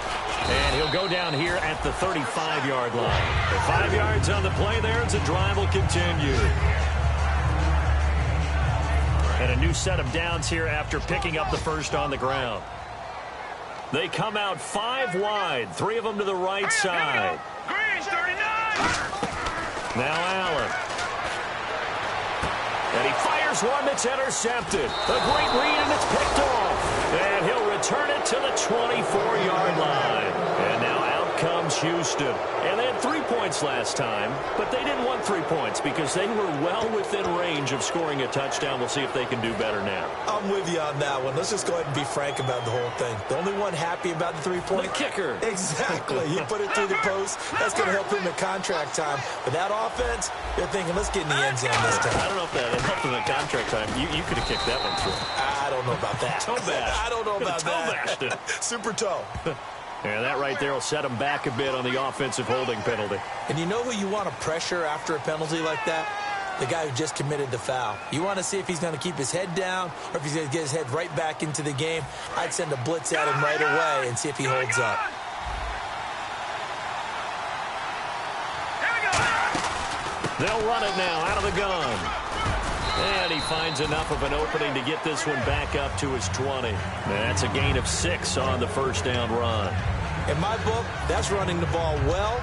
S3: And he'll go down here at the 35-yard line. The 5 yards on the play there as the drive will continue. And a new set of downs here after picking up the first on the ground. They come out 5 wide, 3 of them to the right side. Now Allen. And he fires one that's intercepted. A great read, and it's picked off. And he'll return it to the 24-yard line. And now out comes Houston. And they had 3 points last time, but they didn't want 3 points because they were well within range of scoring a touchdown. We'll see if they can do better now.
S4: I'm with you on that one. Let's just go ahead and be frank about the whole thing. The only one happy about the 3-point?
S3: The kicker.
S4: Exactly. He put it through the post. That's going to help him in contract time. But that offense, you're thinking, let's get in the end zone this time.
S3: I don't know if that helped him in contract time. You could have kicked that one through.
S4: I don't know about that.
S3: Toe bash.
S4: I don't know about
S3: toe
S4: that.
S3: Bashed it.
S4: Super toe.
S3: And that right there will set him back a bit on the offensive holding penalty.
S4: And you know who you want to pressure after a penalty like that? The guy who just committed the foul. You want to see if he's going to keep his head down or if he's going to get his head right back into the game. I'd send a blitz at him right away and see if he holds up.
S3: They'll run it now out of the gun. And he finds enough of an opening to get this one back up to his 20. That's a gain of 6 on the first down run.
S4: In my book, that's running the ball well,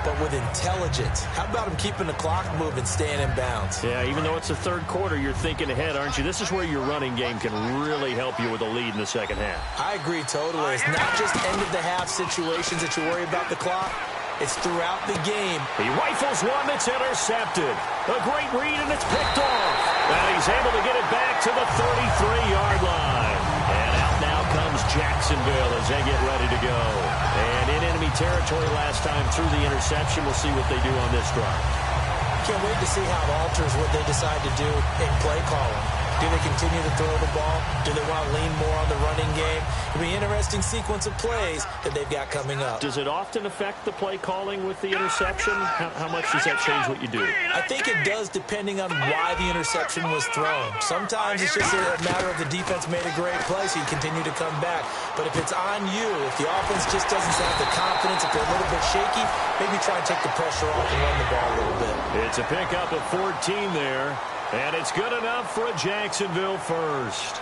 S4: but with intelligence. How about him keeping the clock moving, staying in bounds?
S3: Yeah, even though it's the third quarter, you're thinking ahead, aren't you? This is where your running game can really help you with a lead in the second half.
S4: I agree totally. It's not just end-of-the-half situations that you worry about the clock. It's throughout the game.
S3: He rifles one that's intercepted. A great read, and it's picked off. And he's able to get it back to the 33-yard line. And out now comes Jacksonville as they get ready to go. And in enemy territory last time through the interception. We'll see what they do on this drive.
S4: Can't wait to see how it alters what they decide to do in play calling. Do they continue to throw the ball? Do they want to lean more on the running game? It'll be an interesting sequence of plays that they've got coming up.
S3: Does it often affect the play calling with the interception? How much does that change what you do?
S4: I think it does depending on why the interception was thrown. Sometimes it's just a matter of the defense made a great play, so you continue to come back. But if it's on you, if the offense just doesn't have the confidence, if they're a little bit shaky, maybe try and take the pressure off and run the ball a little bit.
S3: It's a pickup of 14 there. And it's good enough for a Jacksonville first.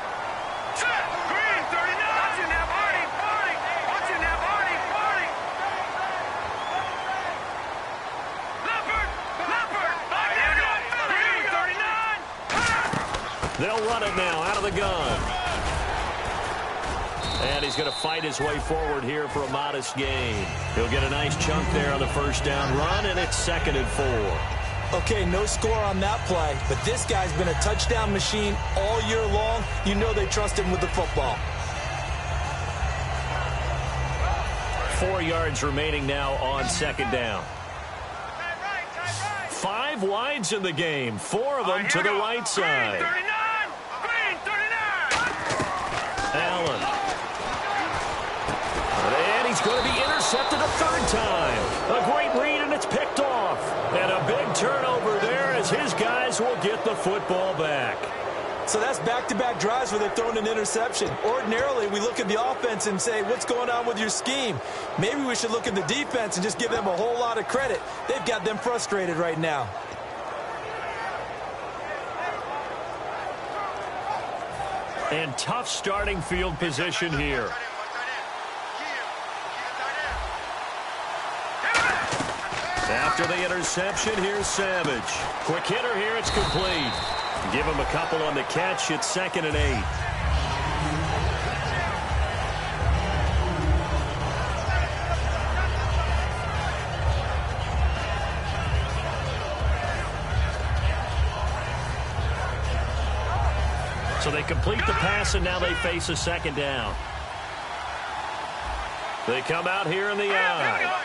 S5: Green, 39. Watching that party. Watching that party. Leopard.
S3: They'll run it now out of the gun. And he's going to fight his way forward here for a modest gain. He'll get a nice chunk there on the first down run, and it's 2nd and 4.
S4: Okay, no score on that play, but this guy's been a touchdown machine all year long. You know they trust him with the football.
S3: 4 yards remaining now on 2nd down. 5 wides in the game, 4 of them to the right side.
S5: Green 39.
S3: Allen. And he's going to be intercepted a 3rd time. A great read, and it's picked off. And a big turnover there as his guys will get the football back.
S4: So that's back-to-back drives where they're throwing an interception. Ordinarily, we look at the offense and say, what's going on with your scheme? Maybe we should look at the defense and just give them a whole lot of credit. They've got them frustrated right now.
S3: And tough starting field position here. After the interception, here's Savage. Quick hitter here, it's complete. Give him a couple on the catch. It's 2nd and 8. So they complete the pass, and now they face a 2nd down. They come out here in the eye.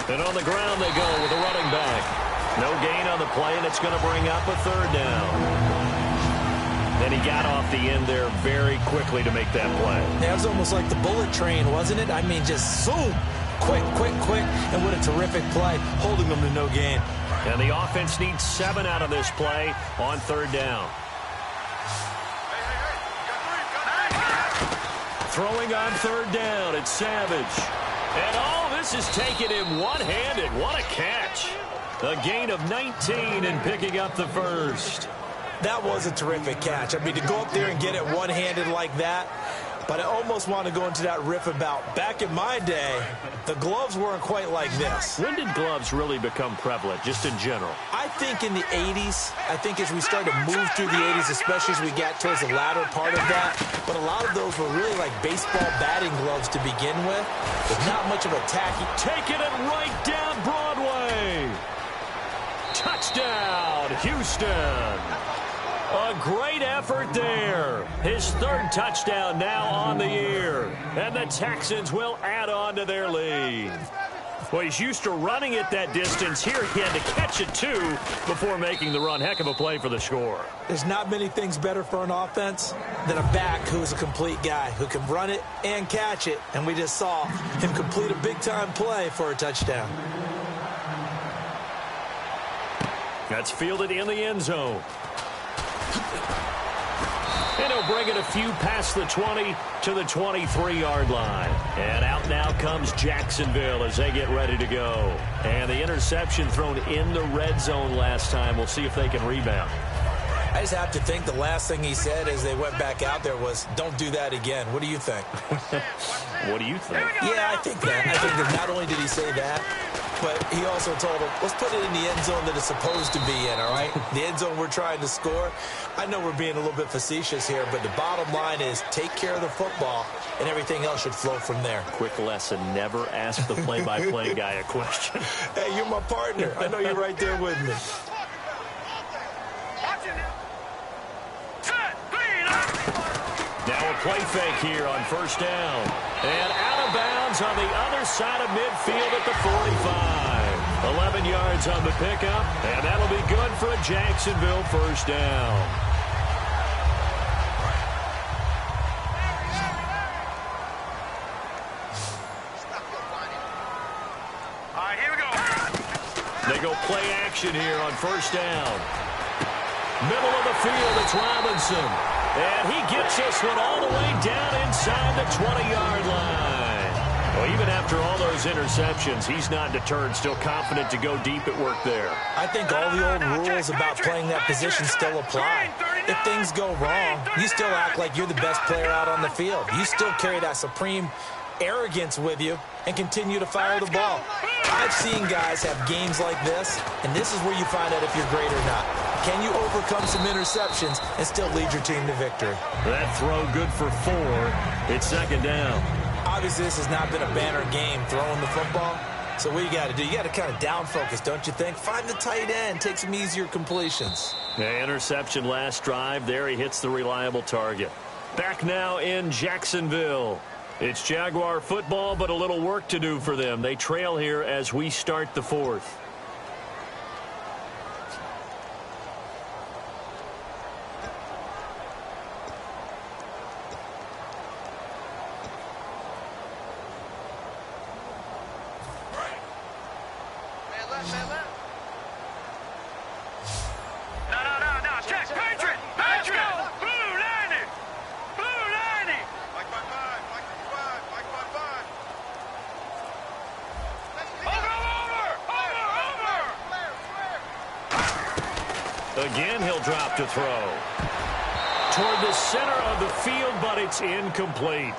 S3: And on the ground they go with a running back. No gain on the play, and it's going to bring up a 3rd down. And he got off the end there very quickly to make that play.
S4: That was almost like the bullet train, wasn't it? I mean, just zoom. Quick, and what a terrific play, holding them to no gain.
S3: And the offense needs 7 out of this play on 3rd down. Throwing on 3rd down, it's Savage. And all this is taken in one-handed. What a catch. A gain of 19 and picking up the 1st.
S4: That was a terrific catch. I mean, to go up there and get it one-handed like that, but I almost want to go into that riff about back in my day, the gloves weren't quite like this.
S3: When did gloves really become prevalent, just in general?
S4: I think in the 80s. I think as we started to move through the 80s, especially as we got towards the latter part of that. But a lot of those were really like baseball batting gloves to begin with. With not much of a tacky.
S3: Taking it right down Broadway. Touchdown, Houston. A great effort there. His 3rd touchdown now on the year. And the Texans will add on to their lead. Well, he's used to running it that distance. Here he had to catch it, too, before making the run. Heck of a play for the score.
S4: There's not many things better for an offense than a back who's a complete guy, who can run it and catch it. And we just saw him complete a big-time play for a touchdown.
S3: That's fielded in the end zone. And he'll bring it a few past the 20 to the 23-yard line. And out now comes Jacksonville as they get ready to go. And the interception thrown in the red zone last time. We'll see if they can rebound.
S4: I just have to think the last thing he said as they went back out there was, don't do that again. What do you think?
S3: What do you think?
S4: Yeah, I think that. I think that not only did he say that, but he also told him, let's put it in the end zone that it's supposed to be in, all right? The end zone we're trying to score. I know we're being a little bit facetious here, but the bottom line is take care of the football, and everything else should flow from there.
S3: Quick lesson, never ask the play-by-play guy a question.
S4: Hey, you're my partner. I know you're right there with me.
S3: Now a play fake here on 1st down. And out of bounds on the other side of midfield at the 45. 11 yards on the pickup, and that'll be good for a Jacksonville 1st down.
S5: All right, here we go.
S3: They go play action here on 1st down. Middle of the field, it's Robinson. And he gets this one all the way down inside the 20-yard line. Well, even after all those interceptions, he's not deterred, still confident to go deep at work there.
S4: I think all the old rules about playing that position still apply. If things go wrong, you still act like you're the best player out on the field. You still carry that supreme arrogance with you and continue to fire the ball. I've seen guys have games like this, and this is where you find out if you're great or not. Can you overcome some interceptions and still lead your team to victory?
S3: That throw good for 4. It's second down.
S4: Obviously, this has not been a banner game throwing the football. So what you got to do, you got to kind of down focus, don't you think? Find the tight end, take some easier completions.
S3: Yeah, interception last drive. There he hits the reliable target. Back now in Jacksonville. It's Jaguar football, but a little work to do for them. They trail here as we start the 4th. Again, he'll drop to throw. Toward the center of the field, but it's incomplete.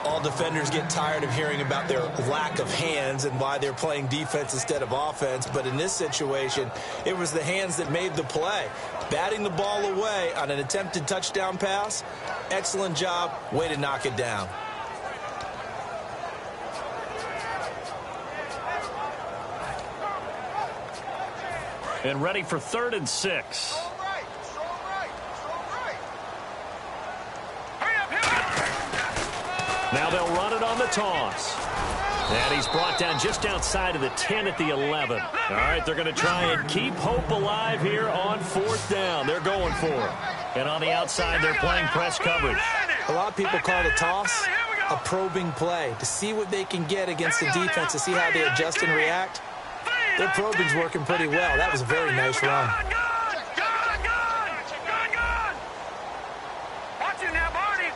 S4: All defenders get tired of hearing about their lack of hands and why they're playing defense instead of offense. But in this situation, it was the hands that made the play. Batting the ball away on an attempted touchdown pass. Excellent job. Way to knock it down.
S3: And ready for 3rd and 6. Now they'll run it on the toss. And he's brought down just outside of the 10 at the 11. All right, they're going to try and keep hope alive here on 4th down. They're going for it. And on the outside, they're playing press coverage.
S4: A lot of people call the toss a probing play to see what they can get against the defense, to see how they adjust and react. Their probing's working pretty well. That was a very nice run.
S5: Watch it now, Barney.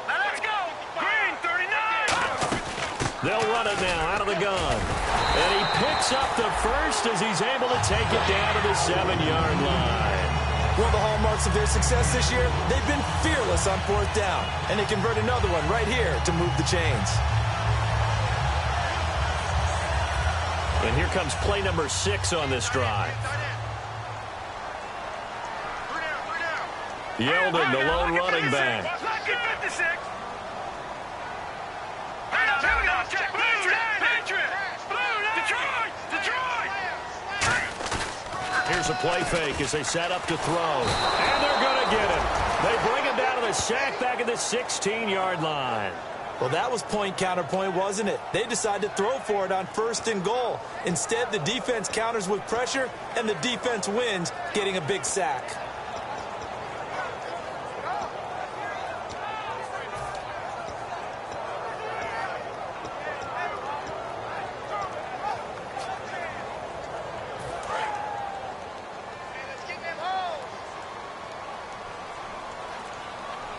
S5: Now let's go. Green, 39.
S3: They'll run it now out of the gun. And he picks up the first as he's able to take it down to the 7-yard line.
S4: One of the hallmarks of their success this year, they've been fearless on 4th down. And they convert another one right here to move the chains.
S3: And here comes play number 6 on this drive. Yeldon, the lone running back. Here's a play fake as they set up to throw. And they're going to get him. They bring him down to the sack back at the 16-yard line.
S4: Well, that was point counterpoint, wasn't it? They decided to throw for it on 1st and goal. Instead, the defense counters with pressure, and the defense wins, getting a big sack.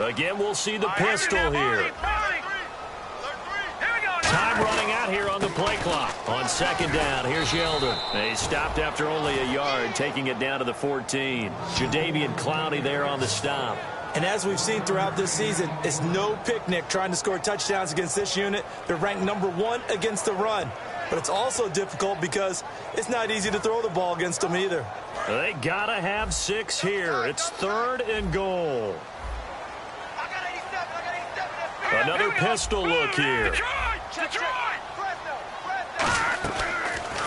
S3: Again, we'll see the pistol here. Time running out here on the play clock. On 2nd down, here's Yeldon. He stopped after only a yard, taking it down to the 14. Jadeveon Clowney there on the stop.
S4: And as we've seen throughout this season, it's no picnic trying to score touchdowns against this unit. They're ranked number 1 against the run. But it's also difficult because it's not easy to throw the ball against them either.
S3: They gotta have 6 here. It's 3rd and goal. Another pistol look here.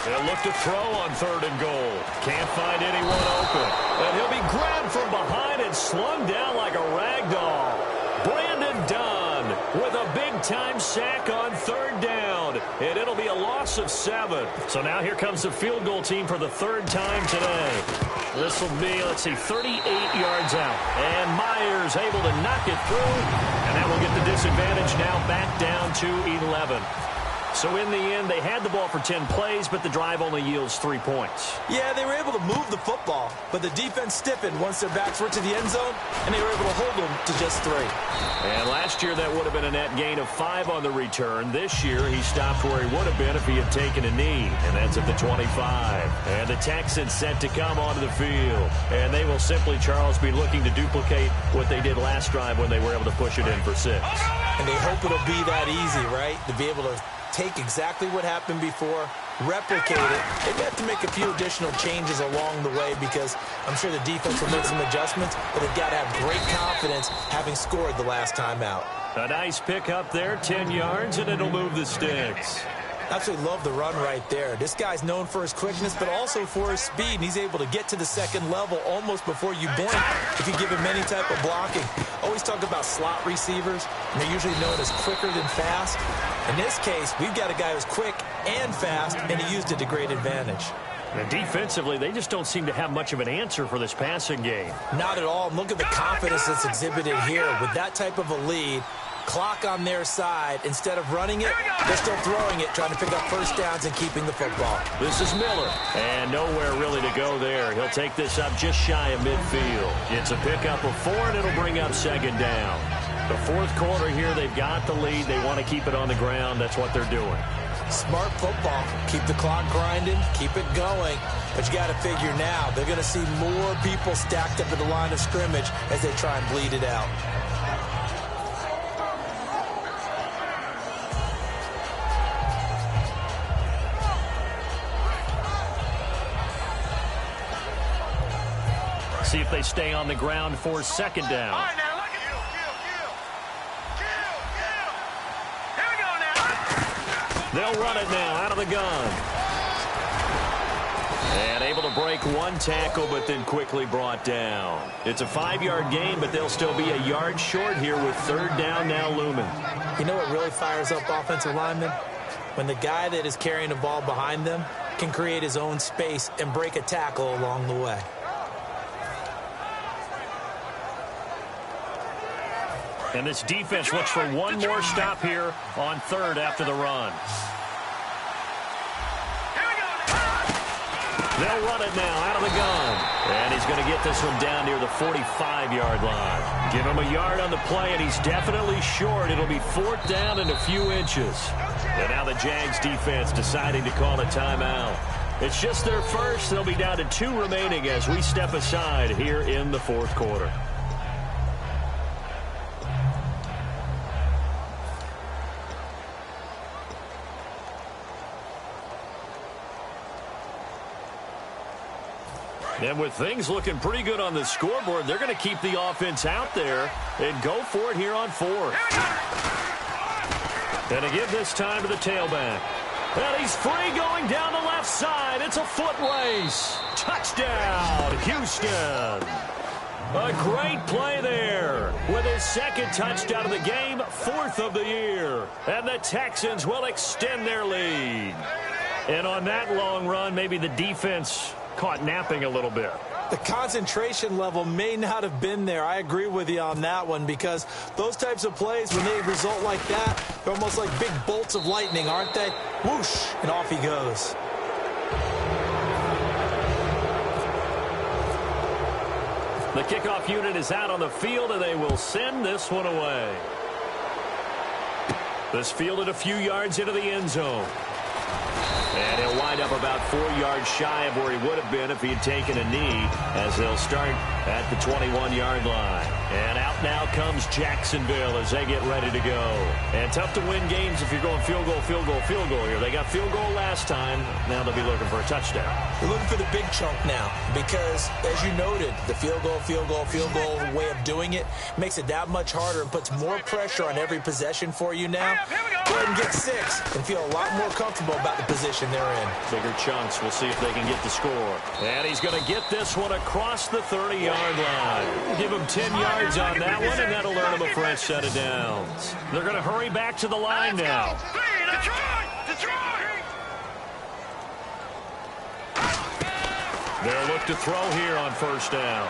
S3: They'll look to throw on 3rd and goal. Can't find anyone open. And he'll be grabbed from behind and slung down like a rag doll. Brandon Dunn with a big-time sack on 3rd down. And it'll be a loss of 7. So now here comes the field goal team for the 3rd time today. This will be, 38 yards out. And Myers able to knock it through. And that will get the disadvantage now back down to 11. So So in the end, they had the ball for 10 plays, but the drive only yields 3 points.
S4: Yeah, they were able to move the football, but the defense stiffened once their backs were to the end zone, and they were able to hold them to just 3.
S3: And last year, that would have been a net gain of 5 on the return. This year, he stopped where he would have been if he had taken a knee, and that's at the 25. And the Texans set to come onto the field. And they will simply, Charles, be looking to duplicate what they did last drive when they were able to push it in for 6.
S4: And they hope it'll be that easy, right? To be able to take exactly what happened before, replicate it. They have to make a few additional changes along the way because I'm sure the defense will make some adjustments, but they've got to have great confidence having scored the last time out.
S3: A nice pick up there, 10 yards, and it'll move the sticks.
S4: Absolutely love the run right there. This guy's known for his quickness, but also for his speed. And he's able to get to the second level almost before you blink if you give him any type of blocking. Always talk about slot receivers, and they're usually known as quicker than fast. In this case, we've got a guy who's quick and fast, and he used it to great advantage.
S3: And defensively, they just don't seem to have much of an answer for this passing game.
S4: Not at all. And look at the confidence that's exhibited here. With that type of a lead, clock on their side, instead of running it, they're still throwing it, trying to pick up first downs and keeping the football.
S3: This is Miller, and nowhere really to go there. He'll take this up just shy of midfield. It's a pickup of 4, and it'll bring up second down. The fourth quarter here, they've got the lead. They want to keep it on the ground. That's what they're doing.
S4: Smart football. Keep the clock grinding, keep it going. But you got to figure now, they're going to see more people stacked up at the line of scrimmage as they try and bleed it out.
S3: See if they stay on the ground for second down.
S5: All right, now, look at you. Here we go now.
S3: They'll run it now out of the gun. And able to break one tackle, but then quickly brought down. It's a 5-yard gain, but they'll still be a yard short here with third down now looming.
S4: You know what really fires up offensive linemen? When the guy that is carrying the ball behind them can create his own space and break a tackle along the way.
S3: And this defense looks for one more stop here on third after the run. They'll run it now out of the gun. And he's going to get this one down near the 45-yard line. Give him a yard on the play, and he's definitely short. It'll be fourth down and a few inches. And now the Jags defense deciding to call a timeout. It's just their first. They'll be down to 2 remaining as we step aside here in the fourth quarter. And with things looking pretty good on the scoreboard, they're going to keep the offense out there and go for it here on fourth. And to give this time to the tailback. And he's free going down the left side. It's a foot race. Touchdown, Houston. A great play there with his second touchdown of the game, 4th of the year. And the Texans will extend their lead. And on that long run, maybe the defense caught napping a little bit.
S4: The concentration level may not have been there. I agree with you on that one because those types of plays, when they result like that, they're almost like big bolts of lightning, aren't they? Whoosh, and off he goes.
S3: The kickoff unit is out on the field, and they will send this one away. This fielded a few yards into the end zone. And he'll wind up about 4 yards shy of where he would have been if he had taken a knee, as they'll start at the 21-yard line. And out now comes Jacksonville as they get ready to go. And tough to win games if you're going field goal, field goal, field goal here. They got field goal last time. Now they'll be looking for a touchdown.
S4: They're looking for the big chunk now because, as you noted, the field goal way of doing it makes it that much harder and puts more pressure on every possession for you now. Go ahead and get 6 and feel a lot more comfortable about the position they're in.
S3: Bigger chunks. We'll see if they can get the score. And he's going to get this one across the 30-yard line. Give him 10 yards on that one, and that'll earn him a fresh set of downs. They're going to hurry back to the line now. They'll look to throw here on first down.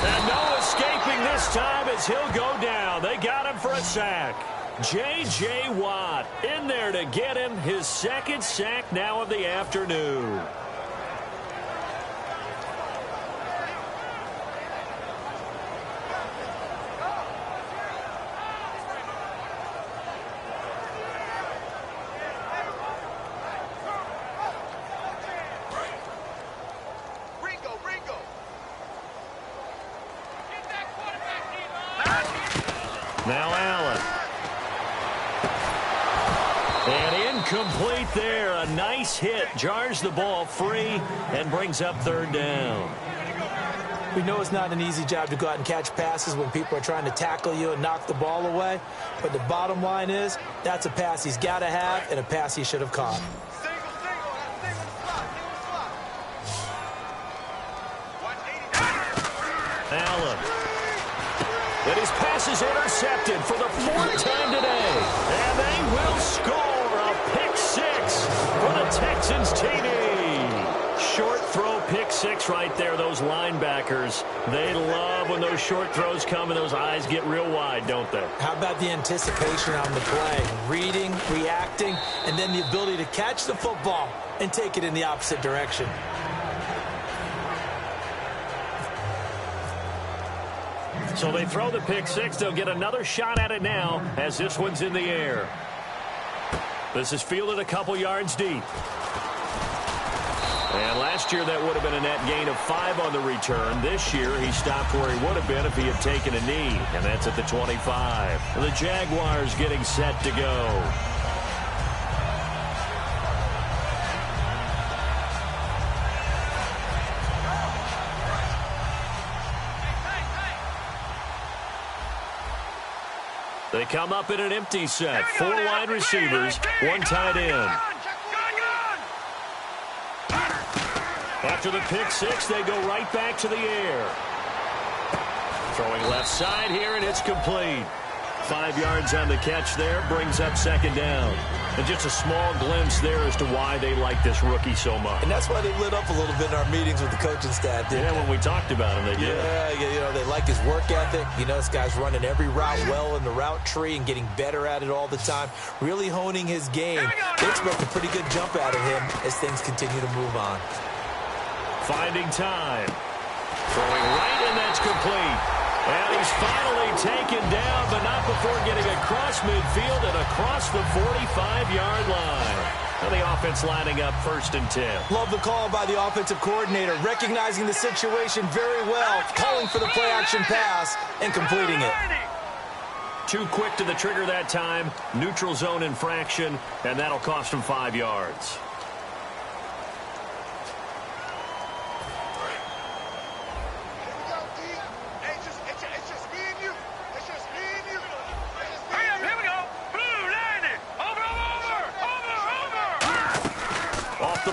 S3: And no escaping this time as he'll go down. They got him for a sack. J.J. Watt in there to get him his second sack now of the afternoon. Now Allen. And incomplete there. A nice hit. Jars the ball free and brings up third down.
S4: We know it's not an easy job to go out and catch passes when people are trying to tackle you and knock the ball away. But the bottom line is, that's a pass he's got to have and a pass he should have caught.
S3: Allen. And his pass is intercepted for the fourth time today. And they will score a pick six for the Texans TD. Short throw pick six right there. Those linebackers, they love when those short throws come and those eyes get real wide, don't they?
S4: How about the anticipation on the play? Reading, reacting, and then the ability to catch the football and take it in the opposite direction.
S3: So they throw the pick six. They'll get another shot at it now as this one's in the air. This is fielded a couple yards deep. And last year that would have been a net gain of 5 on the return. This year he stopped where he would have been if he had taken a knee. And that's at the 25. The Jaguars getting set to go. They come up in an empty set. 4 wide receivers, 1 tight end. After the pick six, they go right back to the air. Throwing left side here, and it's complete. 5 yards on the catch there, brings up second down. And just a small glimpse there as to why they like this rookie so much.
S4: And that's why they lit up a little bit in our meetings with the coaching staff, didn't they?
S3: When we talked about him, they did.
S4: Yeah, you know, they like his work ethic. You know, this guy's running every route well in the route tree and getting better at it all the time, really honing his game. They expect a pretty good jump out of him as things continue to move on.
S3: Finding time. Throwing right, and that's complete. And he's finally taken down, but not before getting across midfield and across the 45-yard line. And the offense lining up 1st and 10.
S4: Love the call by the offensive coordinator, recognizing the situation very well, calling for the play-action pass, and completing it.
S3: Too quick to the trigger that time. Neutral zone infraction, and that'll cost him 5 yards.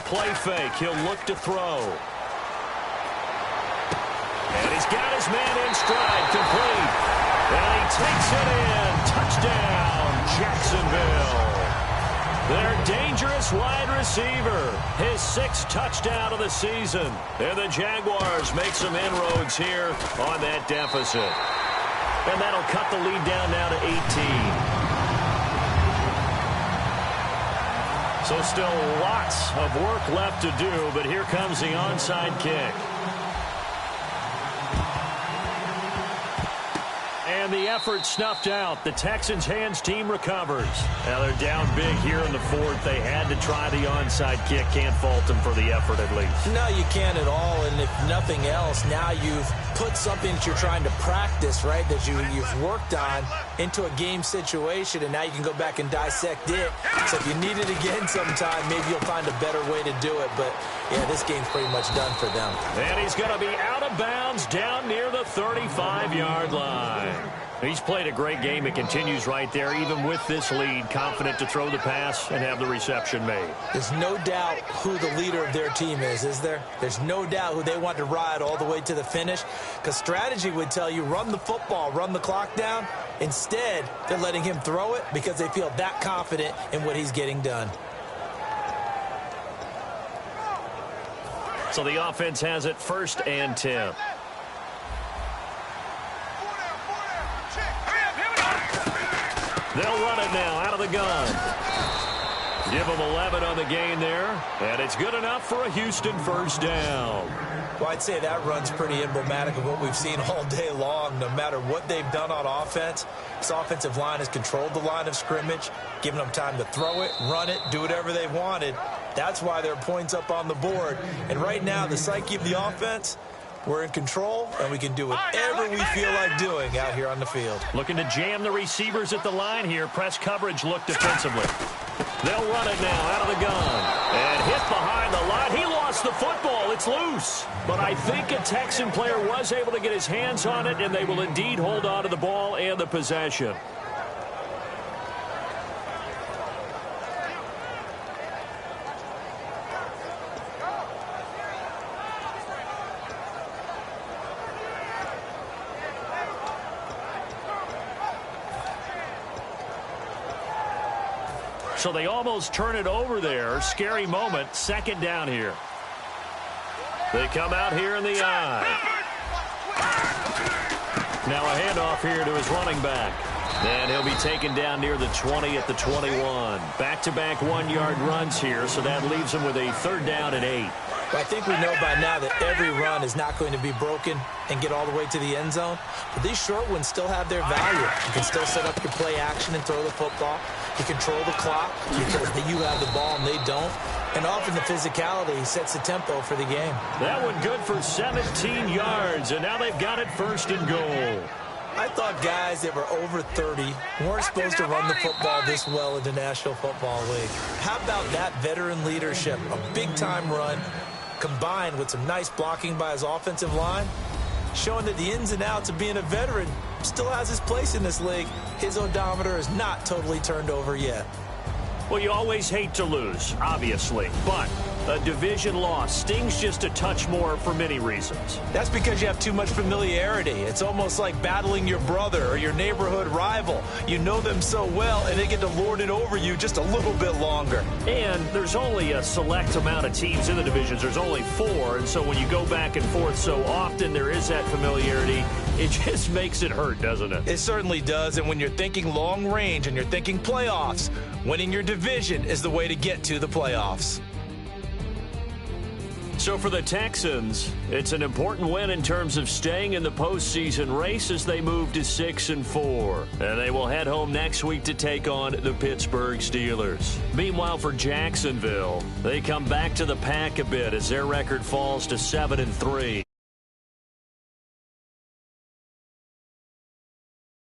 S3: Play fake. He'll look to throw. And he's got his man in stride. Complete. And he takes it in. Touchdown, Jacksonville. Their dangerous wide receiver. His 6th touchdown of the season. And the Jaguars make some inroads here on that deficit. And that'll cut the lead down now to 18. So still lots of work left to do, but here comes the onside kick. And the effort snuffed out. The Texans' hands team recovers. Now they're down big here in the 4th. They had to try the onside kick. Can't fault them for the effort at least.
S4: No, you can't at all. And if nothing else, now you've put something that you're trying to practice, right, that you've worked on into a game situation, and now you can go back and dissect it. So if you need it again sometime, maybe you'll find a better way to do it. But, yeah, this game's pretty much done for them.
S3: And he's going to be out of bounds down near the 35-yard line. He's played a great game. It continues right there, even with this lead, confident to throw the pass and have the reception made.
S4: There's no doubt who the leader of their team is there? There's no doubt who they want to ride all the way to the finish, because strategy would tell you run the football, run the clock down. Instead, they're letting him throw it because they feel that confident in what he's getting done.
S3: So the offense has it 1st and 10. They'll run it now out of the gun. Give them 11 on the gain there, and it's good enough for a Houston first down.
S4: Well, I'd say that run's pretty emblematic of what we've seen all day long. No matter what they've done on offense, this offensive line has controlled the line of scrimmage, given them time to throw it, run it, do whatever they wanted. That's why there are points up on the board. And right now, the psyche of the offense, we're in control, and we can do whatever we feel like doing out here on the field.
S3: Looking to jam the receivers at the line here. Press coverage look defensively. They'll run it now out of the gun. And hit behind the line. He lost the football. It's loose. But I think a Texan player was able to get his hands on it, and they will indeed hold on to the ball and the possession. So they almost turn it over there. Scary moment. Second down here. They come out here in the eye. Now a handoff here to his running back. And he'll be taken down near the 20 at the 21. Back-to-back 1-yard runs here, so that leaves him with a third down and 8.
S4: But I think we know by now that every run is not going to be broken and get all the way to the end zone. But these short ones still have their value. You can still set up your play action and throw the football. You control the clock because you have the ball and they don't. And often the physicality sets the tempo for the game.
S3: That one good for 17 yards, and now they've got it first and goal.
S4: I thought guys that were over 30 weren't supposed to run the football this well in the National Football League. How about that veteran leadership? A big-time run combined with some nice blocking by his offensive line, showing that the ins and outs of being a veteran still has his place in this league. His odometer is not totally turned over yet.
S3: Well, you always hate to lose, obviously, but a division loss stings just a touch more for many reasons.
S4: That's because you have too much familiarity. It's almost like battling your brother or your neighborhood rival. You know them so well, and they get to lord it over you just a little bit longer.
S3: And there's only a select amount of teams in the divisions. There's only 4, and so when you go back and forth so often, there is that familiarity. It just makes it hurt, doesn't it?
S4: It certainly does, and when you're thinking long range and you're thinking playoffs, winning your division is the way to get to the playoffs.
S3: So for the Texans, it's an important win in terms of staying in the postseason race as they move to 6-4. And they will head home next week to take on the Pittsburgh Steelers. Meanwhile, for Jacksonville, they come back to the pack a bit as their record falls to 7-3.